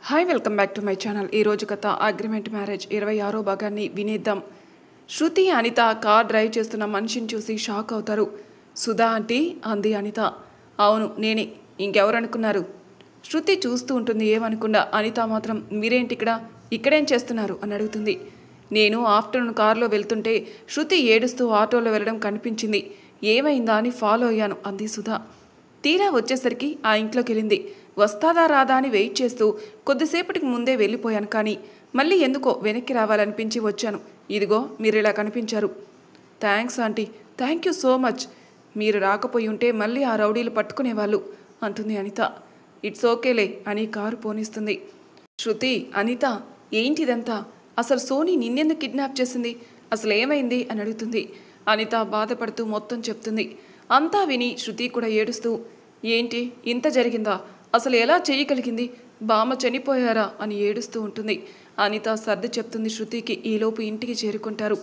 Hi welcome back to my channel. ఈరోజు కథ agreement marriage 26వ భాగాన్ని వినేద్దాం. శృతి అనిత కార్ డ్రైవ్ చేస్తున్న మనిషిని చూసి షాక్ అవుతారు. సుధా ఆంటీ అంది అనిత. అవును నేనే, ఇంకెవరనుకున్నారు? శృతి చూస్తూ ఉంటుంది ఏమనుకుండా. అనిత మాత్రం మీరేంటి ఇక్కడేం చేస్తున్నారు అని అడుగుతుంది. నేను ఆఫ్టర్నూన్ కారులో వెళ్తుంటే శృతి ఏడుస్తూ ఆటోలో వెళ్ళడం కనిపించింది, ఏమైందా అని ఫాలో అయ్యాను అంది సుధా. తీరా వచ్చేసరికి ఆ ఇంట్లోకి వెళ్ళింది. వస్తాదా రాదా అని వెయిట్ చేస్తూ కొద్దిసేపటికి ముందే వెళ్ళిపోయాను, కానీ మళ్ళీ ఎందుకో వెనక్కి రావాలనిపించి వచ్చాను. ఇదిగో మీరు ఇలా కనిపించారు. Thanks aunty, thank you so much. మీరు రాకపోయి ఉంటే మళ్ళీ ఆ రౌడీలు పట్టుకునేవాళ్ళు అంటుంది అనిత. ఇట్స్ ఓకేలే అని కారు పోనిస్తుంది. శృతి, అనిత ఏంటిదంతా? అసలు సోనీ నిన్నెందుకు కిడ్నాప్ చేసింది? అసలు ఏమైంది అని అడుగుతుంది. అనిత బాధపడుతూ మొత్తం చెప్తుంది. అంతా విని శృతి కూడా ఏడుస్తూ, ఏంటి ఇంత జరిగిందా? అసలు ఎలా చేయగలిగింది? బామ్మ చనిపోయారా అని ఏడుస్తూ ఉంటుంది. అనిత సర్ది చెప్తుంది శృతికి. ఈలోపు ఇంటికి చేరుకుంటారు.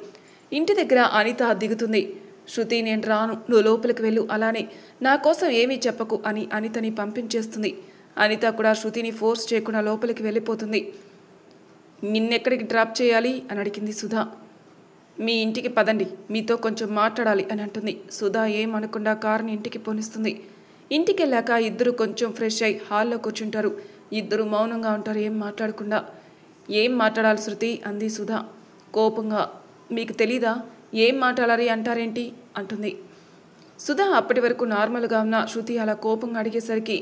ఇంటి దగ్గర అనిత దిగుతుంది. శృతి, నేను రాను, నువ్వు లోపలికి వెళ్ళు, అలానే నా కోసం ఏమీ చెప్పకు అని అనితని పంపించేస్తుంది. అనిత కూడా శృతిని ఫోర్స్ చేయకుండా లోపలికి వెళ్ళిపోతుంది. నిన్నెక్కడికి డ్రాప్ చేయాలి అని అడిగింది సుధా. మీ ఇంటికి పదండి, మీతో కొంచెం మాట్లాడాలి అని అంటుంది. సుధా ఏమనకుండా కారుని ఇంటికి పోనిస్తుంది. ఇంటికి వెళ్ళాక ఇద్దరు కొంచెం ఫ్రెష్ అయి హాల్లో కూర్చుంటారు. ఇద్దరు మౌనంగా ఉంటారు, ఏం మాట్లాడకుండా. ఏం మాట్లాడాలి శృతి అంది సుధా కోపంగా. మీకు తెలీదా? ఏం మాట్లాడాలి అంటారేంటి అంటుంది. సుధా అప్పటి వరకు నార్మల్గా ఉన్న శృతి అలా కోపంగా అడిగేసరికి,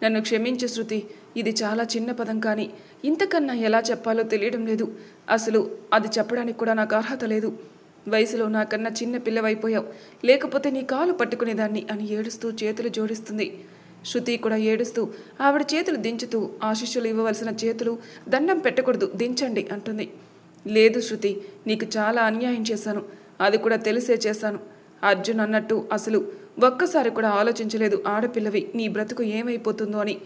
నన్ను క్షమించు శృతి, ఇది చాలా చిన్న పదం, కానీ ఇంతకన్నా ఎలా చెప్పాలో తెలియడం లేదు. అసలు అది చెప్పడానికి కూడా నాకు అర్హత లేదు. వయసులో నాకన్నా చిన్న పిల్లవైపోయావు, లేకపోతే నీ కాలు పట్టుకునేదాన్ని అని ఏడుస్తూ చేతులు జోడిస్తుంది. శృతి కూడా ఏడుస్తూ ఆవిడ చేతులు దించుతూ, ఆశీస్సులు ఇవ్వవలసిన చేతులు దండం పెట్టకూడదు, దించండి అంటుంది. లేదు శృతి, నీకు చాలా అన్యాయం చేశాను, అది కూడా తెలిసే చేశాను. అర్జున్ అన్నట్టు అసలు ఒక్కసారి కూడా ఆలోచించలేదు ఆడపిల్లవి నీ బ్రతుకు ఏమైపోతుందో అని.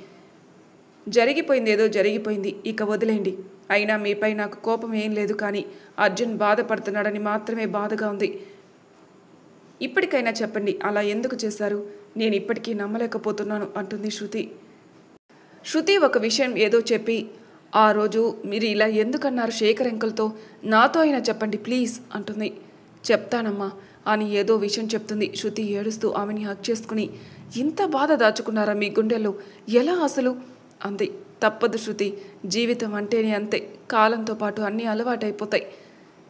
జరిగిపోయింది ఏదో జరిగిపోయింది, ఇక వదిలేండి. అయినా మీపై నాకు కోపం ఏం లేదు, కానీ అర్జున్ బాధపడుతున్నాడని మాత్రమే బాధగా ఉంది. ఇప్పటికైనా చెప్పండి, అలా ఎందుకు చేశారు? నేను ఇప్పటికీ నమ్మలేకపోతున్నాను అంటుంది శృతి. శృతి ఒక విషయం ఏదో చెప్పి, ఆ రోజు మీరు ఇలా ఎందుకన్నారు శేఖర్ అంకుల్తో? నాతో అయినా చెప్పండి ప్లీజ్ అంటుంది. చెప్తానమ్మా అని ఏదో విషయం చెప్తుంది. శృతి ఏడుస్తూ ఆమెని హక్ చేసుకుని, ఇంత బాధ దాచుకున్నారా మీ గుండెల్లో? ఎలా అసలు అంది. తప్పదు శృతి, జీవితం అంటేనే అంతే, కాలంతో పాటు అన్నీ అలవాటైపోతాయి.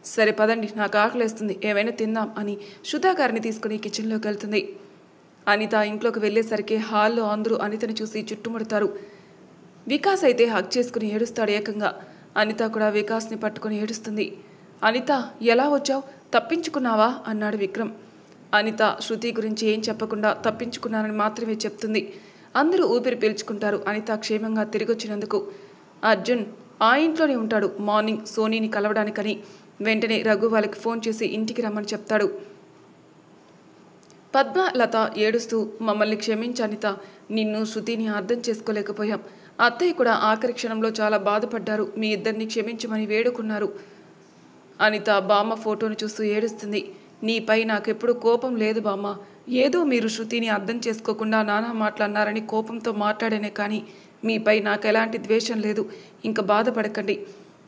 సరే పదండి, నాకు ఆకలేస్తుంది, ఏమైనా తిందాం అని సుధా గారిని తీసుకుని కిచెన్లోకి వెళ్తుంది. అనిత ఇంట్లోకి వెళ్ళేసరికి హాల్లో అందరూ అనితని చూసి చుట్టుముడతారు. వికాస్ అయితే హక్ చేసుకుని ఏడుస్తాడు ఏకంగా. అనిత కూడా వికాస్ని పట్టుకుని ఏడుస్తుంది. అనిత, ఎలా వచ్చావు? తప్పించుకున్నావా అన్నాడు విక్రమ్. అనిత శృతి గురించి ఏం చెప్పకుండా తప్పించుకున్నానని మాత్రమే చెప్తుంది. అందరూ ఊపిరి పీల్చుకుంటారు అనిత క్షేమంగా తిరిగొచ్చినందుకు. అర్జున్ ఆ ఇంట్లోనే ఉంటాడు, మార్నింగ్ సోనీని కలవడానికని. వెంటనే రఘు వాళ్ళకి ఫోన్ చేసి ఇంటికి రమ్మని చెప్తాడు. పద్మ, లత ఏడుస్తూ, మమ్మల్ని క్షమించు అనిత, నిన్ను శృతిని అర్థం చేసుకోలేకపోయాం. అత్తయ్య కూడా ఆఖరి క్షణంలో చాలా బాధపడ్డారు, మీ ఇద్దరిని క్షమించమని వేడుకున్నారు. అనిత బామ్మ ఫోటోను చూస్తూ ఏడుస్తుంది. నీపై నాకెప్పుడు కోపం లేదు బామ్మ, ఏదో మీరు శృతిని అర్థం చేసుకోకుండా నానా మాట్లాడినారని కోపంతో మాట్లాడానే, కానీ మీపై నాకు ఎలాంటి ద్వేషం లేదు. ఇంకా బాధపడకండి.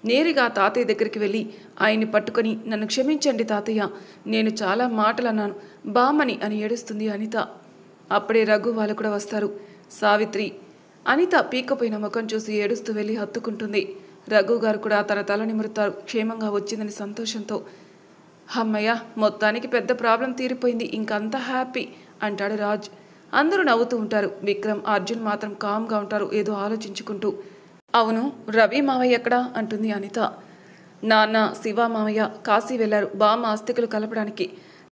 నేరుగా తాతయ్య దగ్గరికి వెళ్ళి ఆయన్ని పట్టుకొని, నన్ను క్షమించండి తాతయ్య, నేను చాలా మాటలు అన్నాను బామ్మని అని ఏడుస్తుంది అనిత. అప్పుడే రఘు వాళ్ళు కూడా వస్తారు. సావిత్రి అనిత పీకపోయిన ముఖం చూసి ఏడుస్తూ వెళ్ళి హత్తుకుంటుంది. రఘు గారు కూడా తన తల నిమురుతారు, క్షేమంగా వచ్చిందని సంతోషంతో. అమ్మయ్య, మొత్తానికి పెద్ద ప్రాబ్లం తీరిపోయింది, ఇంకంతా హ్యాపీ అంటాడు రాజ్. అందరూ నవ్వుతూ ఉంటారు. విక్రమ్, అర్జున్ మాత్రం కామ్గా ఉంటారు, ఏదో ఆలోచించుకుంటూ. అవును, రవి మావయ్య ఎక్కడా అంటుంది అనిత. నాన్న, శివ మావయ్య కాశీ వెళ్లారు బామ్మ అస్థికలు కలపడానికి.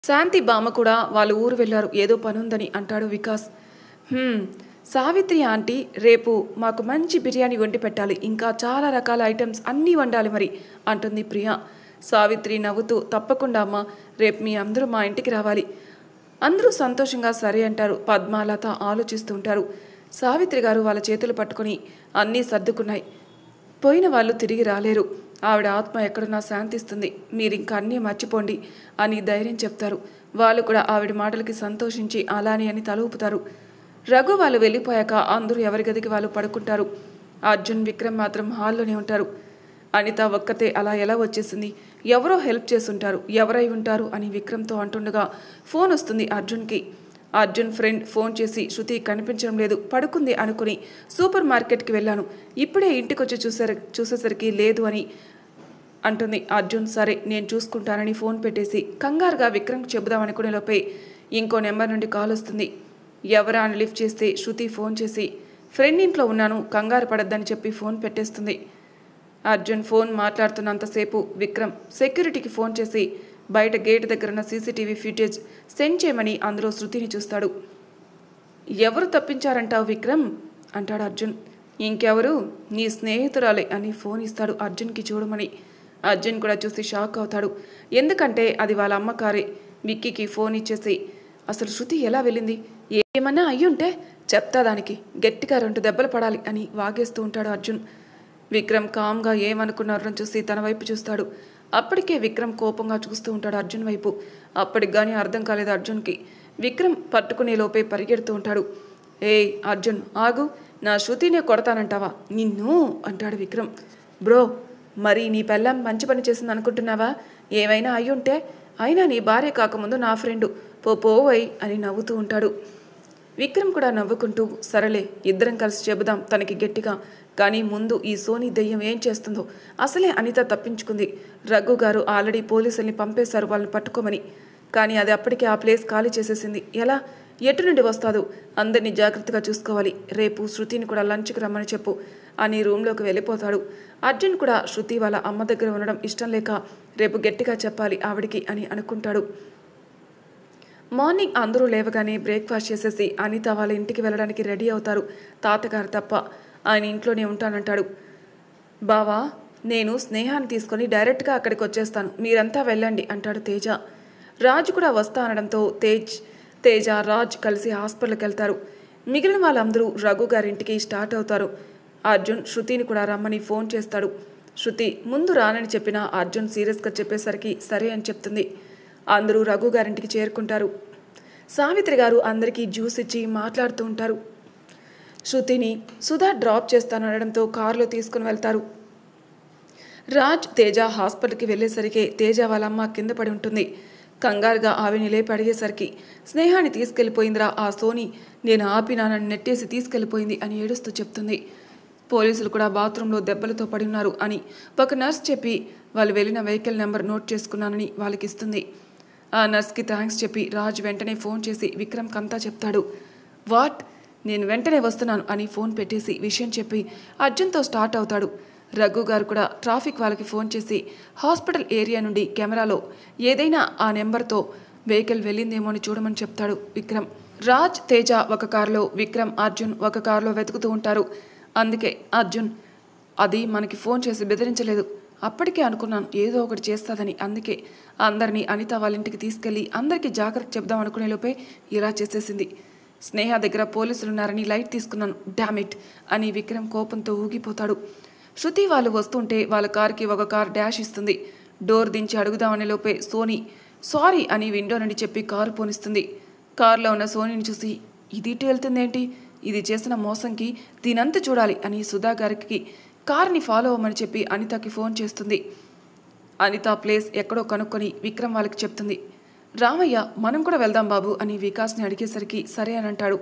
శాంతి బామ్మ కూడా వాళ్ళ ఊరు వెళ్లారు, ఏదో పనుందని అంటాడు వికాస్. సావిత్రి ఆంటీ రేపు మాకు మంచి బిర్యానీ వండి పెట్టాలి, ఇంకా చాలా రకాల ఐటమ్స్ అన్నీ వండాలి మరి అంటుంది ప్రియా. సావిత్రి నవ్వుతూ, తప్పకుండా అమ్మ, రేపు మీ అందరూ మా ఇంటికి రావాలి. అందరూ సంతోషంగా సరే అంటారు. పద్మాలత ఆలోచిస్తూ ఉంటారు. సావిత్రి గారు వాళ్ళ చేతులు పట్టుకొని, అన్నీ సర్దుకున్నాయి, పోయిన వాళ్ళు తిరిగి రాలేరు, ఆవిడ ఆత్మ ఎక్కడున్నా శాంతిస్తుంది, మీరింకా అన్నీ మర్చిపోండి అని ధైర్యం చెప్తారు. వాళ్ళు కూడా ఆవిడ మాటలకి సంతోషించి అలానే అని తల ఊపుతారు. రఘు వాళ్ళు వెళ్ళిపోయాక అందరూ ఎవరి గదికి వాళ్ళు పడుకుంటారు. అర్జున్ విక్రమ్ మాత్రం హాల్లోనే ఉంటారు. అనిత ఒక్కతే అలా ఎలా వచ్చేసింది? ఎవరో హెల్ప్ చేసుంటారు, ఎవరై ఉంటారు అని విక్రమ్తో అంటుండగా ఫోన్ వస్తుంది అర్జున్కి. అర్జున్ ఫ్రెండ్ ఫోన్ చేసి శృతి కనిపించడం లేదు, పడుకుంది అనుకుని సూపర్ మార్కెట్కి వెళ్ళాను, ఇప్పుడే ఇంటికొచ్చి చూసేసరికి లేదు అని అంటుంది. అర్జున్ సరే నేను చూసుకుంటానని ఫోన్ పెట్టేసి కంగారుగా విక్రమ్కి చెబుదామనుకునే లోపే ఇంకో నెంబర్ నుండి కాల్ వస్తుంది. ఎవరా అని లిఫ్ట్ చేస్తే శృతి ఫోన్ చేసి ఫ్రెండ్ ఇంట్లో ఉన్నాను, కంగారు పడద్దని చెప్పి ఫోన్ పెట్టేస్తుంది. అర్జున్ ఫోన్ మాట్లాడుతున్నంతసేపు విక్రమ్ సెక్యూరిటీకి ఫోన్ చేసి బయట గేట్ దగ్గర ఉన్న సీసీటీవీ ఫుటేజ్ సెండ్ చేయమని అందులో శృతిని చూస్తాడు. ఎవరు తప్పించారంటావు విక్రమ్ అంటాడు అర్జున్. ఇంకెవరు, నీ స్నేహితురాలే అని ఫోన్ ఇస్తాడు అర్జున్కి చూడమని. అర్జున్ కూడా చూసి షాక్ అవుతాడు, ఎందుకంటే అది వాళ్ళ అమ్మ కారే. విక్కీకి ఫోన్ ఇచ్చేసి అసలు శృతి ఎలా వెళ్ళింది, ఏమన్నా అయ్యుంటే చెప్తా, దానికి గట్టిగా 2 దెబ్బలు పడాలి అని వాగేస్తూ ఉంటాడు అర్జున్. విక్రమ్ కామ్గా ఏమనుకున్నారని చూసి తన వైపు చూస్తాడు. అప్పటికే విక్రమ్ కోపంగా చూస్తూ ఉంటాడు అర్జున్ వైపు. అప్పటికి కానీ అర్థం కాలేదు అర్జున్కి. విక్రమ్ పట్టుకునే లోపే పరిగెడుతూ ఉంటాడు. ఏయ్ అర్జున్ ఆగు, నా శృతినే కొడతానంటావా నిన్ను అంటాడు విక్రమ్. బ్రో మరి నీ పెళ్ళం మంచి పని చేసింది అనుకుంటున్నావా? ఏమైనా అయ్యుంటే, అయినా నీ భార్య కాకముందు నా ఫ్రెండు పోవై అని నవ్వుతూ ఉంటాడు. విక్రమ్ కూడా నవ్వుకుంటూ సరేలే ఇద్దరం కలిసి చెబుదాం తనకి గట్టిగా, కానీ ముందు ఈ సోనీ దెయ్యం ఏం చేస్తుందో. అసలే అనిత తప్పించుకుంది, రఘు గారు ఆల్రెడీ పోలీసుల్ని పంపేశారు వాళ్ళని పట్టుకోమని. కానీ అది అప్పటికే ఆ ప్లేస్ ఖాళీ చేసేసింది. ఎలా, ఎటు నుండి వస్తాదో, అందరినీ జాగ్రత్తగా చూసుకోవాలి. రేపు శృతిని కూడా లంచ్కి రమ్మని చెప్పు అని రూమ్లోకి వెళ్ళిపోతాడు. అర్జున్ కూడా శృతి వాళ్ళ అమ్మ దగ్గర ఉండడం ఇష్టం లేక రేపు గట్టిగా చెప్పాలి ఆవిడికి అని అనుకుంటాడు. మార్నింగ్ అందరూ లేవగానే బ్రేక్ఫాస్ట్ చేసేసి అనిత వాళ్ళ ఇంటికి వెళ్ళడానికి రెడీ అవుతారు. తాతగారు తప్ప ఆయన ఇంట్లోనే ఉంటానంటాడు. బావా నేను స్నేహాన్ని తీసుకొని డైరెక్ట్గా అక్కడికి వచ్చేస్తాను, మీరంతా వెళ్ళండి అంటాడు తేజ. రాజ్ కూడా వస్తా అనడంతో తేజ రాజ్ కలిసి హాస్పిటల్కి వెళ్తారు. మిగిలిన వాళ్ళందరూ రఘు గారింటికి స్టార్ట్ అవుతారు. అర్జున్ శృతిని కూడా రమ్మని ఫోన్ చేస్తాడు. శృతి ముందు రానని చెప్పినా అర్జున్ సీరియస్గా చెప్పేసరికి సరే అని చెప్తుంది. అందరూ రఘు గారింటికి చేరుకుంటారు. సావిత్రి గారు అందరికీ జ్యూస్ ఇచ్చి మాట్లాడుతూ ఉంటారు. శృతిని సుధా డ్రాప్ చేస్తానడంతో కారులో తీసుకుని వెళ్తారు. రాజ్ తేజ హాస్పిటల్కి వెళ్ళేసరికి తేజ వాళ్ళమ్మ కింద పడి ఉంటుంది. కంగారుగా ఆవిని లేపి అడిగేసరికి స్నేహాన్ని తీసుకెళ్ళిపోయిందిరా ఆ సోని, నేను ఆపినానని నెట్టేసి తీసుకెళ్ళిపోయింది అని ఏడుస్తూ చెప్తుంది. పోలీసులు కూడా బాత్రూంలో దెబ్బలతో పడి ఉన్నారు అని ఒక నర్స్ చెప్పి వాళ్ళు వెళ్ళిన వెహికల్ నెంబర్ నోట్ చేసుకున్నానని వాళ్ళకి ఇస్తుంది. ఆ నర్స్కి థ్యాంక్స్ చెప్పి రాజ్ వెంటనే ఫోన్ చేసి విక్రమ్కి అంతా చెప్తాడు. వాట్, నేను వెంటనే వస్తున్నాను అని ఫోన్ పెట్టేసి విషయం చెప్పి అర్జున్తో స్టార్ట్ అవుతాడు. రఘు గారు కూడా ట్రాఫిక్ వాళ్ళకి ఫోన్ చేసి హాస్పిటల్ ఏరియా నుండి కెమెరాలో ఏదైనా ఆ నెంబర్తో వెహికల్ వెళ్ళిందేమో అని చూడమని చెప్తాడు విక్రమ్. రాజ్ తేజ ఒక కారులో, విక్రమ్ అర్జున్ ఒక కారులో వెతుకుతూ ఉంటారు. అందుకే అర్జున్ అది మనకి ఫోన్ చేసి బెదిరించలేదు, అప్పటికే అనుకున్నాను ఏదో ఒకటి చేస్తాదని. అందుకే అందరినీ అనిత వాళ్ళ ఇంటికి తీసుకెళ్ళి అందరికీ జాగ్రత్త చెప్దాం అనుకునే లోపే ఇలా చేసేసింది. స్నేహ దగ్గర పోలీసులున్నారని లైట్ తీసుకున్నాను, డామిట్ అని విక్రమ్ కోపంతో ఊగిపోతాడు. శృతి వాళ్ళు వస్తుంటే వాళ్ళ కారుకి ఒక కార్ డాష్ ఇస్తుంది. డోర్ దించి అడుగుదామనే లోపే సోనీ సారీ అని విండో నుండి చెప్పి కారు పోనిస్తుంది. కారులో ఉన్న సోనీని చూసి ఇది ఇటు వెళ్తుందేంటి, ఇది చేసిన మోసంకి దీనంతా చూడాలి అని సుధా గారికి కార్ని ఫాలో అవ్వమని చెప్పి అనితకి ఫోన్ చేస్తుంది. అనిత ప్లేస్ ఎక్కడో కనుక్కొని విక్రమ్ వాళ్ళకి చెప్తుంది. రామయ్య మనం కూడా వెళ్దాం బాబు అని వికాస్ని అడిగేసరికి సరే అని అంటాడు.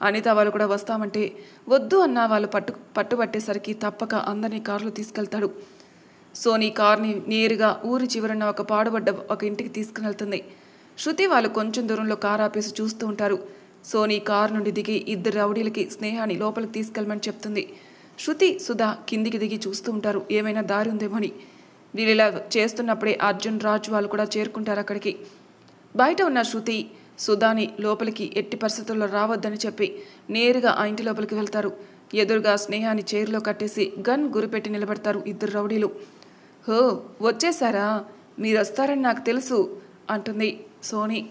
అనిత వాళ్ళు కూడా వస్తామంటే వద్దు అన్న వాళ్ళు పట్టుబట్టేసరికి తప్పక అందరినీ కారులో తీసుకెళ్తాడు. సోనీ కార్ని నేరుగా ఊరి చివరన్న ఒక పాడుబడ్డ ఒక ఇంటికి తీసుకుని వెళ్తుంది. శృతి వాళ్ళు కొంచెం దూరంలో కారు ఆపేసి చూస్తూ ఉంటారు. సోనీ కారు నుండి దిగి ఇద్దరు రౌడీలకి స్నేహాన్ని లోపలికి తీసుకెళ్ళమని చెప్తుంది. శృతి సుధా కిందికి దిగి చూస్తూ ఉంటారు ఏమైనా దారి ఉందేమోని. వీళ్ళిలా చేస్తున్నప్పుడే అర్జున్ రాజ్ వాళ్ళు కూడా చేరుకుంటారు అక్కడికి. బయట ఉన్న శృతి సుధాని లోపలికి ఎట్టి పరిస్థితుల్లో రావద్దని చెప్పి నేరుగా ఆ ఇంటి లోపలికి వెళ్తారు. ఎదురుగా స్నేహాన్ని చైర్లో కట్టేసి గన్ గురిపెట్టి నిలబెడతారు ఇద్దరు రౌడీలు. హో వచ్చేసారా, మీరు వస్తారని నాకు తెలుసు అంటుంది సోనీ.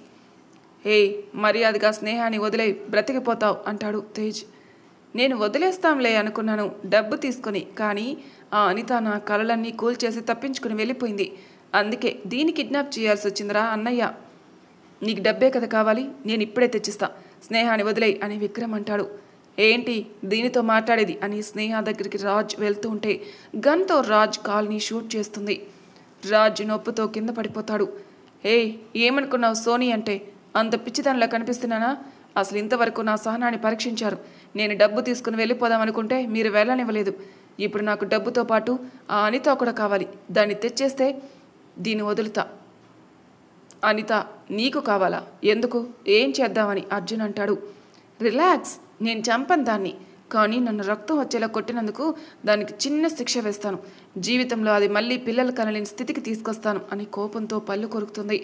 హే మర్యాదగా స్నేహాన్ని వదిలే, బ్రతికిపోతావు అంటాడు తేజ్. నేను వదిలేస్తాంలే అనుకున్నాను డబ్బు తీసుకుని, కానీ ఆ అనిత నా కలలన్నీ కూల్చేసి తప్పించుకుని వెళ్ళిపోయింది. అందుకే దీన్ని కిడ్నాప్ చేయాల్సి వచ్చిందిరా అన్నయ్య. నీకు డబ్బే కదా కావాలి, నేను ఇప్పుడే తెచ్చిస్తా, స్నేహాన్ని వదిలేయి అని విక్రమ్ అంటాడు. ఏంటి దీనితో మాట్లాడేది అని స్నేహ దగ్గరికి రాజ్ వెళ్తూ ఉంటే గన్తో రాజ్ కాల్ని షూట్ చేస్తుంది. రాజ్ నొప్పుతో కింద పడిపోతాడు. ఏమనుకున్నావు సోనీ అంటే? అంత పిచ్చిదానిలా కనిపిస్తున్నానా? అసలు ఇంతవరకు నా సహనాన్ని పరీక్షించారు. నేను డబ్బు తీసుకుని వెళ్ళిపోదామనుకుంటే మీరు వెళ్ళనివ్వలేదు. ఇప్పుడు నాకు డబ్బుతో పాటు ఆ అనిత కూడా కావాలి. దాన్ని తెచ్చేస్తే దీన్ని వదులుతా. అనిత నీకు కావాలా? ఎందుకు? ఏం చేద్దామని అర్జున్ అంటాడు. రిలాక్స్, నేను చంపను దాన్ని. కానీ నన్ను రక్తం వచ్చేలా కొట్టినందుకు దానికి చిన్న శిక్ష వేస్తాను. జీవితంలో అది మళ్ళీ పిల్లలు కనలేని స్థితికి తీసుకొస్తాను అని కోపంతో పళ్ళు కొరుకుతుంది.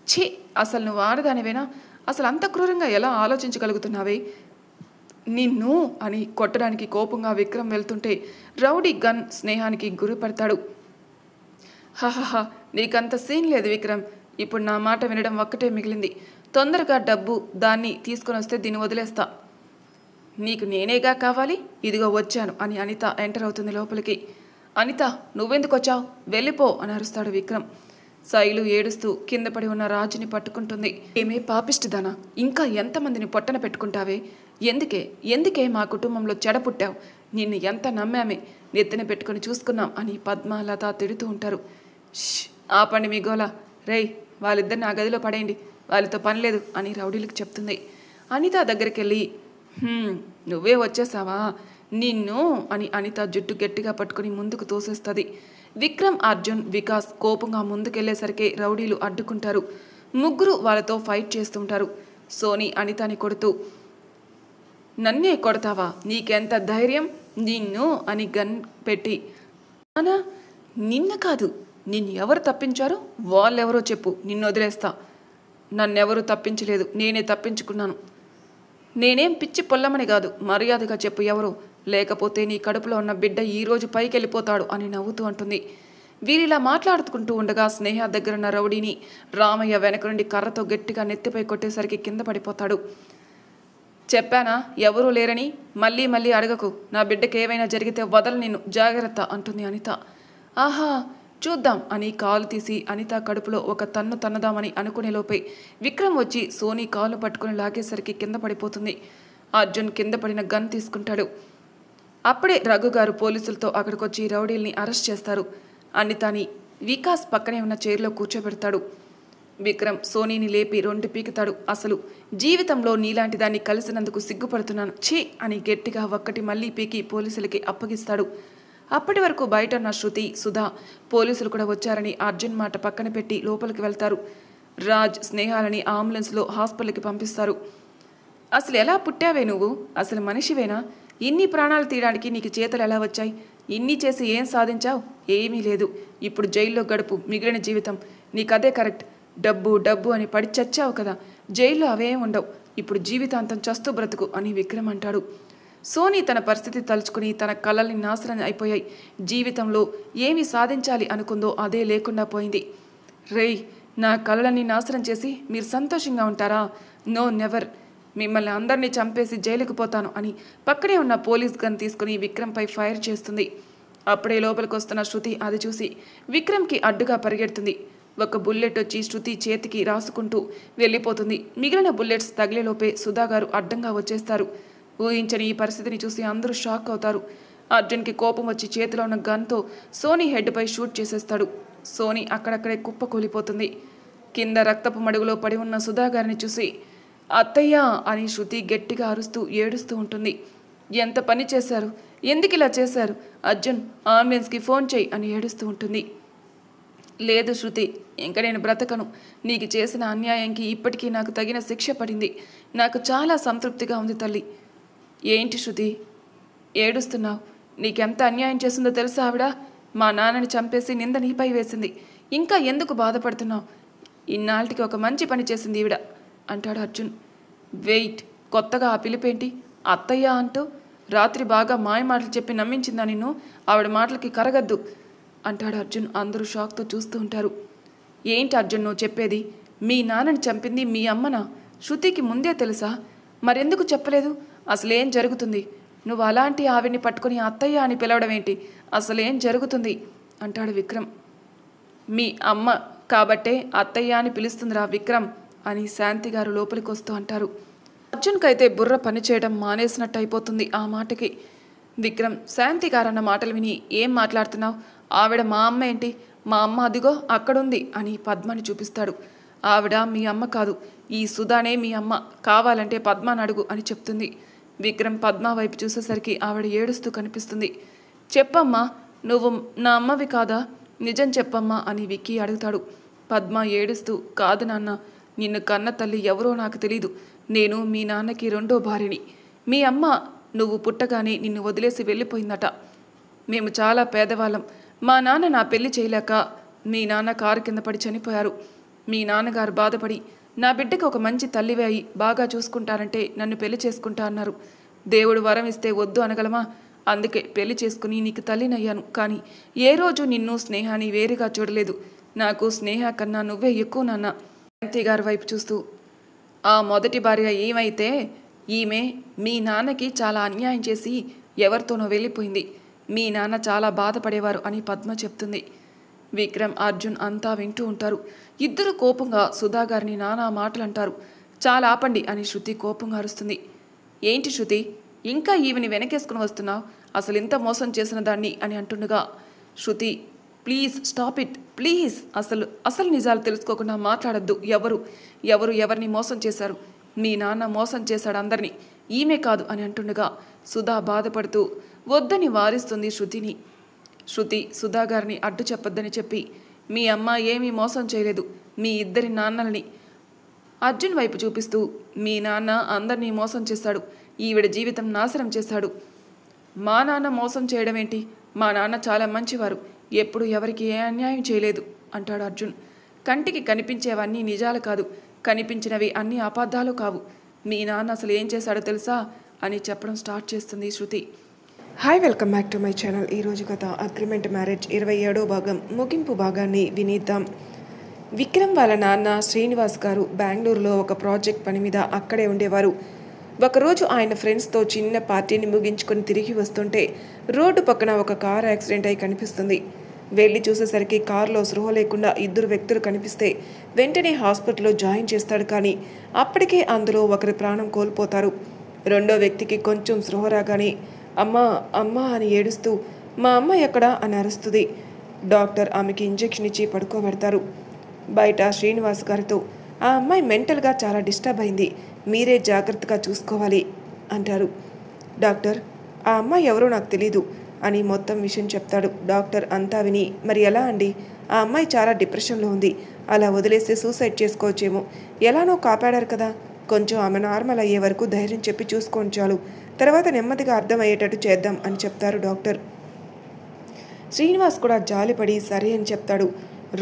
ఛీ, అసలు నువ్వు ఆడదానివేనా? అసలు అంత క్రూరంగా ఎలా ఆలోచించగలుగుతున్నావే? నిన్ను అని కొట్టడానికి కోపంగా విక్రమ్ వెళ్తుంటే రౌడీ గన్ స్నేహానికి గురి పడతాడు. హహహ, నీకంత సీన్ లేదు విక్రమ్. ఇప్పుడు నా మాట వినడం ఒక్కటే మిగిలింది. తొందరగా డబ్బు దాన్ని తీసుకొని వస్తే దీన్ని వదిలేస్తా. నీకు నేనేగా కావాలి, ఇదిగో వచ్చాను అని అనిత ఎంటర్ అవుతుంది లోపలికి. అనిత, నువ్వెందుకు వచ్చావు? వెళ్ళిపో అని అరుస్తాడు విక్రమ్. శైలు ఏడుస్తూ కింద పడి ఉన్న రాజుని పట్టుకుంటుంది. ఏమే పాపిష్టిదానా, ఇంకా ఎంతమందిని పొట్టన పెట్టుకుంటావే? ఎందుకే మా కుటుంబంలో చెడ పుట్టావు? నిన్ను ఎంత నమ్మామే, నెత్తిన పెట్టుకుని చూసుకున్నాం అని పద్మ లత తిడుతూ ఉంటారు. ఆపండి మీ గోల. రేయ్, వాళ్ళిద్దరిని ఆ గదిలో పడేయండి, వాళ్ళతో పనిలేదు అని రౌడీలకు చెప్తుంది. అనిత దగ్గరికి వెళ్ళి నువ్వే వచ్చేసావా నిన్ను అని అనిత జుట్టు గట్టిగా పట్టుకుని ముందుకు తోసేస్తుంది. విక్రమ్, అర్జున్, వికాస్ కోపంగా ముందుకెళ్లేసరికి రౌడీలు అడ్డుకుంటారు. ముగ్గురు వాళ్ళతో ఫైట్ చేస్తుంటారు. సోనీ అనితని కొడుతూ, నన్నే కొడతావా? నీకెంత ధైర్యం? నిన్ను అని గన్ పెట్టి, నానా నిన్న కాదు, నిన్ను ఎవరు తప్పించారో వాళ్ళెవరో చెప్పు, నిన్ను వదిలేస్తా. నన్నెవరూ తప్పించలేదు, నేనే తప్పించుకున్నాను. నేనేం పిచ్చి పొల్లమని కాదు, మర్యాదగా చెప్పు ఎవరు, లేకపోతే నీ కడుపులో ఉన్న బిడ్డ ఈరోజు పైకి వెళ్ళిపోతాడు అని నవ్వుతూ అంటుంది. వీరిలా మాట్లాడుకుంటూ ఉండగా స్నేహ దగ్గరున్న రౌడీని రామయ్య వెనక నుండి కర్రతో గట్టిగా నెత్తిపై కొట్టేసరికి కింద పడిపోతాడు. చెప్పానా ఎవరూ లేరని? మళ్ళీ మళ్ళీ అడగకు. నా బిడ్డకి ఏమైనా జరిగితే వదల నిన్ను, జాగ్రత్త అంటుంది అనిత. ఆహా, చూద్దాం అని కాలు తీసి అనిత కడుపులో ఒక తన్ను తన్నదామని అనుకునేలోపే విక్రమ్ వచ్చి సోనీ కాలు పట్టుకుని లాగేసరికి కింద పడిపోతుంది. అర్జున్ కింద పడిన గన్ తీసుకుంటాడు. అప్పుడే రఘు గారు పోలీసులతో అక్కడికొచ్చి రౌడీల్ని అరెస్ట్ చేస్తారు. అనితని వికాస్ పక్కనే ఉన్న చైర్లో కూర్చోబెడతాడు. విక్రమ్ సోనీని లేపి రెండు పీకుతాడు. అసలు జీవితంలో నీలాంటి దాన్ని కలిసినందుకు సిగ్గుపడుతున్నాను, ఛీ అని గట్టిగా ఒక్కటి మళ్ళీ పీకి పోలీసులకి అప్పగిస్తాడు. అప్పటి వరకు బయట ఉన్న శృతి, సుధా పోలీసులు కూడా వచ్చారని అర్జున్ మాట పక్కన పెట్టి లోపలికి వెళ్తారు. రాజ్, స్నేహాలని అంబులెన్స్లో హాస్పిటల్కి పంపిస్తారు. అసలు ఎలా పుట్టావే నువ్వు? అసలు మనిషివేనా? ఇన్ని ప్రాణాలు తీయడానికి నీకు చేతలు ఎలా వచ్చాయి? ఇన్ని చేసి ఏం సాధించావు? ఏమీ లేదు. ఇప్పుడు జైల్లో గడుపు మిగిలిన జీవితం. నీకదే కరెక్ట్. డబ్బు డబ్బు అని పడి చచ్చావు కదా, జైల్లో అవేం ఉండవు. ఇప్పుడు జీవితాంతం చస్తూ బ్రతుకు అని విక్రమ్ అంటాడు. సోనీ తన పరిస్థితి తలుచుకుని తన కళల్ని నాశనం అయిపోయాయి. జీవితంలో ఏమి సాధించాలి అనుకుందో అదే లేకుండా పోయింది. రేయ్, నా కళలన్నీ నాశనం చేసి మీరు సంతోషంగా ఉంటారా? No, never. మిమ్మల్ని అందరినీ చంపేసి జైలుకు పోతాను అని పక్కనే ఉన్న పోలీస్ గన్ తీసుకుని విక్రమ్పై ఫైర్ చేస్తుంది. అప్పుడే లోపలికి వస్తున్న శృతి అది చూసి విక్రమ్కి అడ్డుగా పరిగెడుతుంది. ఒక బుల్లెట్ వచ్చి శృతి చేతికి రాసుకుంటూ వెళ్ళిపోతుంది. మిగిలిన బుల్లెట్స్ తగిలేలోపే సుధాగారు అడ్డంగా వచ్చేస్తారు. ఊహించని ఈ పరిస్థితిని చూసి అందరూ షాక్ అవుతారు. అర్జున్కి కోపం వచ్చి చేతిలో ఉన్న గన్తో సోనీ హెడ్పై షూట్ చేసేస్తాడు. సోనీ అక్కడక్కడే కుప్ప కూలిపోతుంది. కింద రక్తపు మడుగులో పడి ఉన్న సుధాగారిని చూసి అత్తయ్య అని శృతి గట్టిగా అరుస్తూ ఏడుస్తూ ఉంటుంది. ఎంత పని చేశారు? ఎందుకు ఇలా చేశారు? అర్జున్, అంబులెన్స్కి ఫోన్ చేయి అని ఏడుస్తూ ఉంటుంది. లేదు శృతి, ఇంక నేను బ్రతకను. నీకు చేసిన అన్యాయంకి ఇప్పటికీ నాకు తగిన శిక్ష పడింది. నాకు చాలా సంతృప్తిగా ఉంది తల్లి. ఏంటి శృతి ఏడుస్తున్నావు? నీకెంత అన్యాయం చేసిందో తెలుసా ఆవిడ? మా నాన్నని చంపేసి నింద నీపై వేసింది. ఇంకా ఎందుకు బాధపడుతున్నావు? ఇన్నాళ్ళకి ఒక మంచి పని చేసింది ఈవిడ అంటాడు అర్జున్. వెయిట్, కొత్తగా ఆ పిలిపేంటి? అత్తయ్య అంటూ రాత్రి బాగా మాయ మాటలు చెప్పి నమ్మించిందా నిన్ను? ఆవిడ మాటలకి కరగద్దు అంటాడు అర్జున్. అందరూ షాక్తో చూస్తూ ఉంటారు. ఏంటి అర్జున్ నువ్వు చెప్పేది? మీ నాన్నని చంపింది మీ అమ్మనా? శృతికి ముందే తెలుసా? మరెందుకు చెప్పలేదు? అసలేం జరుగుతుంది? నువ్వు అలాంటి ఆవిడ్ని పట్టుకుని అత్తయ్య అని పిలవడం ఏంటి? అసలేం జరుగుతుంది అంటాడు విక్రమ్. మీ అమ్మ కాబట్టే అత్తయ్య అని పిలుస్తుందిరా విక్రమ్ అని శాంతి గారు లోపలికి వస్తూ అంటారు. అర్జున్కైతే బుర్ర పనిచేయడం మానేసినట్టు అయిపోతుంది ఆ మాటకి. విక్రమ్ శాంతి గారన్న మాటలు విని, ఏం మాట్లాడుతున్నావు? ఆవిడ మా అమ్మ ఏంటి? మా అమ్మ అదిగో అక్కడుంది అని పద్మని చూపిస్తాడు. ఆవిడ మీ అమ్మ కాదు, ఈ సుధానే మీ అమ్మ, కావాలంటే పద్మని అడుగు అని చెప్తుంది. విక్రమ్ పద్మ వైపు చూసేసరికి ఆవిడ ఏడుస్తూ కనిపిస్తుంది. చెప్పమ్మా, నువ్వు నా అమ్మవి కాదా? నిజం చెప్పమ్మా అని విక్కీ అడుగుతాడు. పద్మ ఏడుస్తూ, కాదు నాన్న, నిన్ను కన్న తల్లి ఎవరో నాకు తెలీదు. నేను మీ నాన్నకి రెండో భార్యని. మీ అమ్మ నువ్వు పుట్టగానే నిన్ను వదిలేసి వెళ్ళిపోయిందట. మేము చాలా పేదవాళ్ళం. మా నాన్న నా పెళ్లి చేయలేక మీ నాన్న కారు కింద పడి చనిపోయారు. మీ నాన్నగారు బాధపడి నా బిడ్డకు ఒక మంచి తల్లివే అయి బాగా చూసుకుంటారంటే నన్ను పెళ్లి చేసుకుంటా అన్నారు. దేవుడు వరం ఇస్తే వద్దు అనగలమా? అందుకే పెళ్లి చేసుకుని నీకు తల్లినయ్యాను. కానీ ఏ రోజు నిన్ను స్నేహాన్ని వేరుగా చూడలేదు. నాకు స్నేహ కన్నా నువ్వే ఎక్కువ నాన్న. శాంతి గారి వైపు చూస్తూ, ఆ మొదటి భార్య ఏమైతే ఈమె మీ నాన్నకి చాలా అన్యాయం చేసి ఎవరితోనో వెళ్ళిపోయింది. మీ నాన్న చాలా బాధపడేవారు అని పద్మ చెప్తుంది. విక్రమ్, అర్జున్ అంతా వింటూ ఉంటారు. ఇద్దరు కోపంగా సుధా గారిని నానా మాటలు అంటారు. చాలా ఆపండి అని శృతి కోపంగా అరుస్తుంది. ఏంటి శృతి, ఇంకా ఈవిని వెనకేసుకుని వస్తున్నావు? అసలు ఇంత మోసం చేసిన దాన్ని అని అంటుండగా, శృతి ప్లీజ్ స్టాప్ ఇట్ ప్లీజ్, అసలు నిజాలు తెలుసుకోకుండా మాట్లాడద్దు. ఎవరిని మోసం చేశారు? మీ నాన్న మోసం చేశాడు అందరినీ, ఈమె కాదు అని అంటుండగా సుధా బాధపడుతూ వద్దని వారిస్తుంది శృతిని. శృతి సుధా గారిని అడ్డు చెప్పొద్దని చెప్పి, మీ అమ్మ ఏమీ మోసం చేయలేదు, మీ ఇద్దరి నాన్నల్ని అర్జున్ వైపు చూపిస్తూ, మీ నాన్న అందరినీ మోసం చేశాడు, ఈవిడ జీవితం నాశనం చేశాడు. మా నాన్న మోసం చేయడం ఏంటి? మా నాన్న చాలా మంచివారు, ఎప్పుడు ఎవరికి ఏ అన్యాయం చేయలేదు అంటాడు అర్జున్. కంటికి కనిపించేవన్నీ నిజాలు కాదు, కనిపించినవి అన్ని అబద్ధాలు కావు. మీ నాన్న అసలు ఏం చేశాడో తెలుసా అని చెప్పడం స్టార్ట్ చేస్తుంది Shruti. Hi, welcome back to my channel. ఈరోజు కథ అగ్రిమెంట్ మ్యారేజ్ 27వ భాగం ముగింపు భాగాన్ని వినిద్దాం. విక్రమ్ వాళ్ళ నాన్న శ్రీనివాస్ గారు బెంగళూరులో ఒక ప్రాజెక్ట్ పని మీద అక్కడే ఉండేవారు. ఒకరోజు ఆయన ఫ్రెండ్స్తో చిన్న పార్టీని ముగించుకొని తిరిగి వస్తుంటే రోడ్డు పక్కన ఒక కారు యాక్సిడెంట్ అయి కనిపిస్తుంది. వెళ్ళి చూసేసరికి కారులో స్పృహ లేకుండా ఇద్దరు వ్యక్తులు కనిపిస్తే వెంటనే హాస్పిటల్లో జాయిన్ చేస్తాడు. కానీ అప్పటికే అందులో ఒకరి ప్రాణం కోల్పోతారు. రెండో వ్యక్తికి కొంచెం స్పృహ రాగానే అమ్మా అమ్మా అని ఏడుస్తూ, మా అమ్మ ఎక్కడా అని అరుస్తుంది. డాక్టర్ ఆమెకి ఇంజెక్షన్ ఇచ్చి పడుకోబెడతారు. బయట శ్రీనివాస్ గారితో, ఆ అమ్మాయి మెంటల్గా చాలా డిస్టర్బ్ అయింది, మీరే జాగ్రత్తగా చూసుకోవాలి అంటారు. డాక్టర్, ఆ అమ్మాయి ఎవరో నాకు తెలీదు అని మొత్తం విషయం చెప్తాడు. డాక్టర్ అంతా విని, మరి ఎలా అండి, ఆ అమ్మాయి చాలా డిప్రెషన్లో ఉంది, అలా వదిలేస్తే సూసైడ్ చేసుకోవచ్చేమో, ఎలానో కాపాడారు కదా, కొంచెం ఆమె నార్మల్ అయ్యే వరకు ధైర్యం చెప్పి చూసుకోండి చాలు, తర్వాత నెమ్మదిగా అర్థమయ్యేటట్టు చేద్దాం అని చెప్తారు డాక్టర్. శ్రీనివాస్ కూడా జాలిపడి సరే అని చెప్తాడు.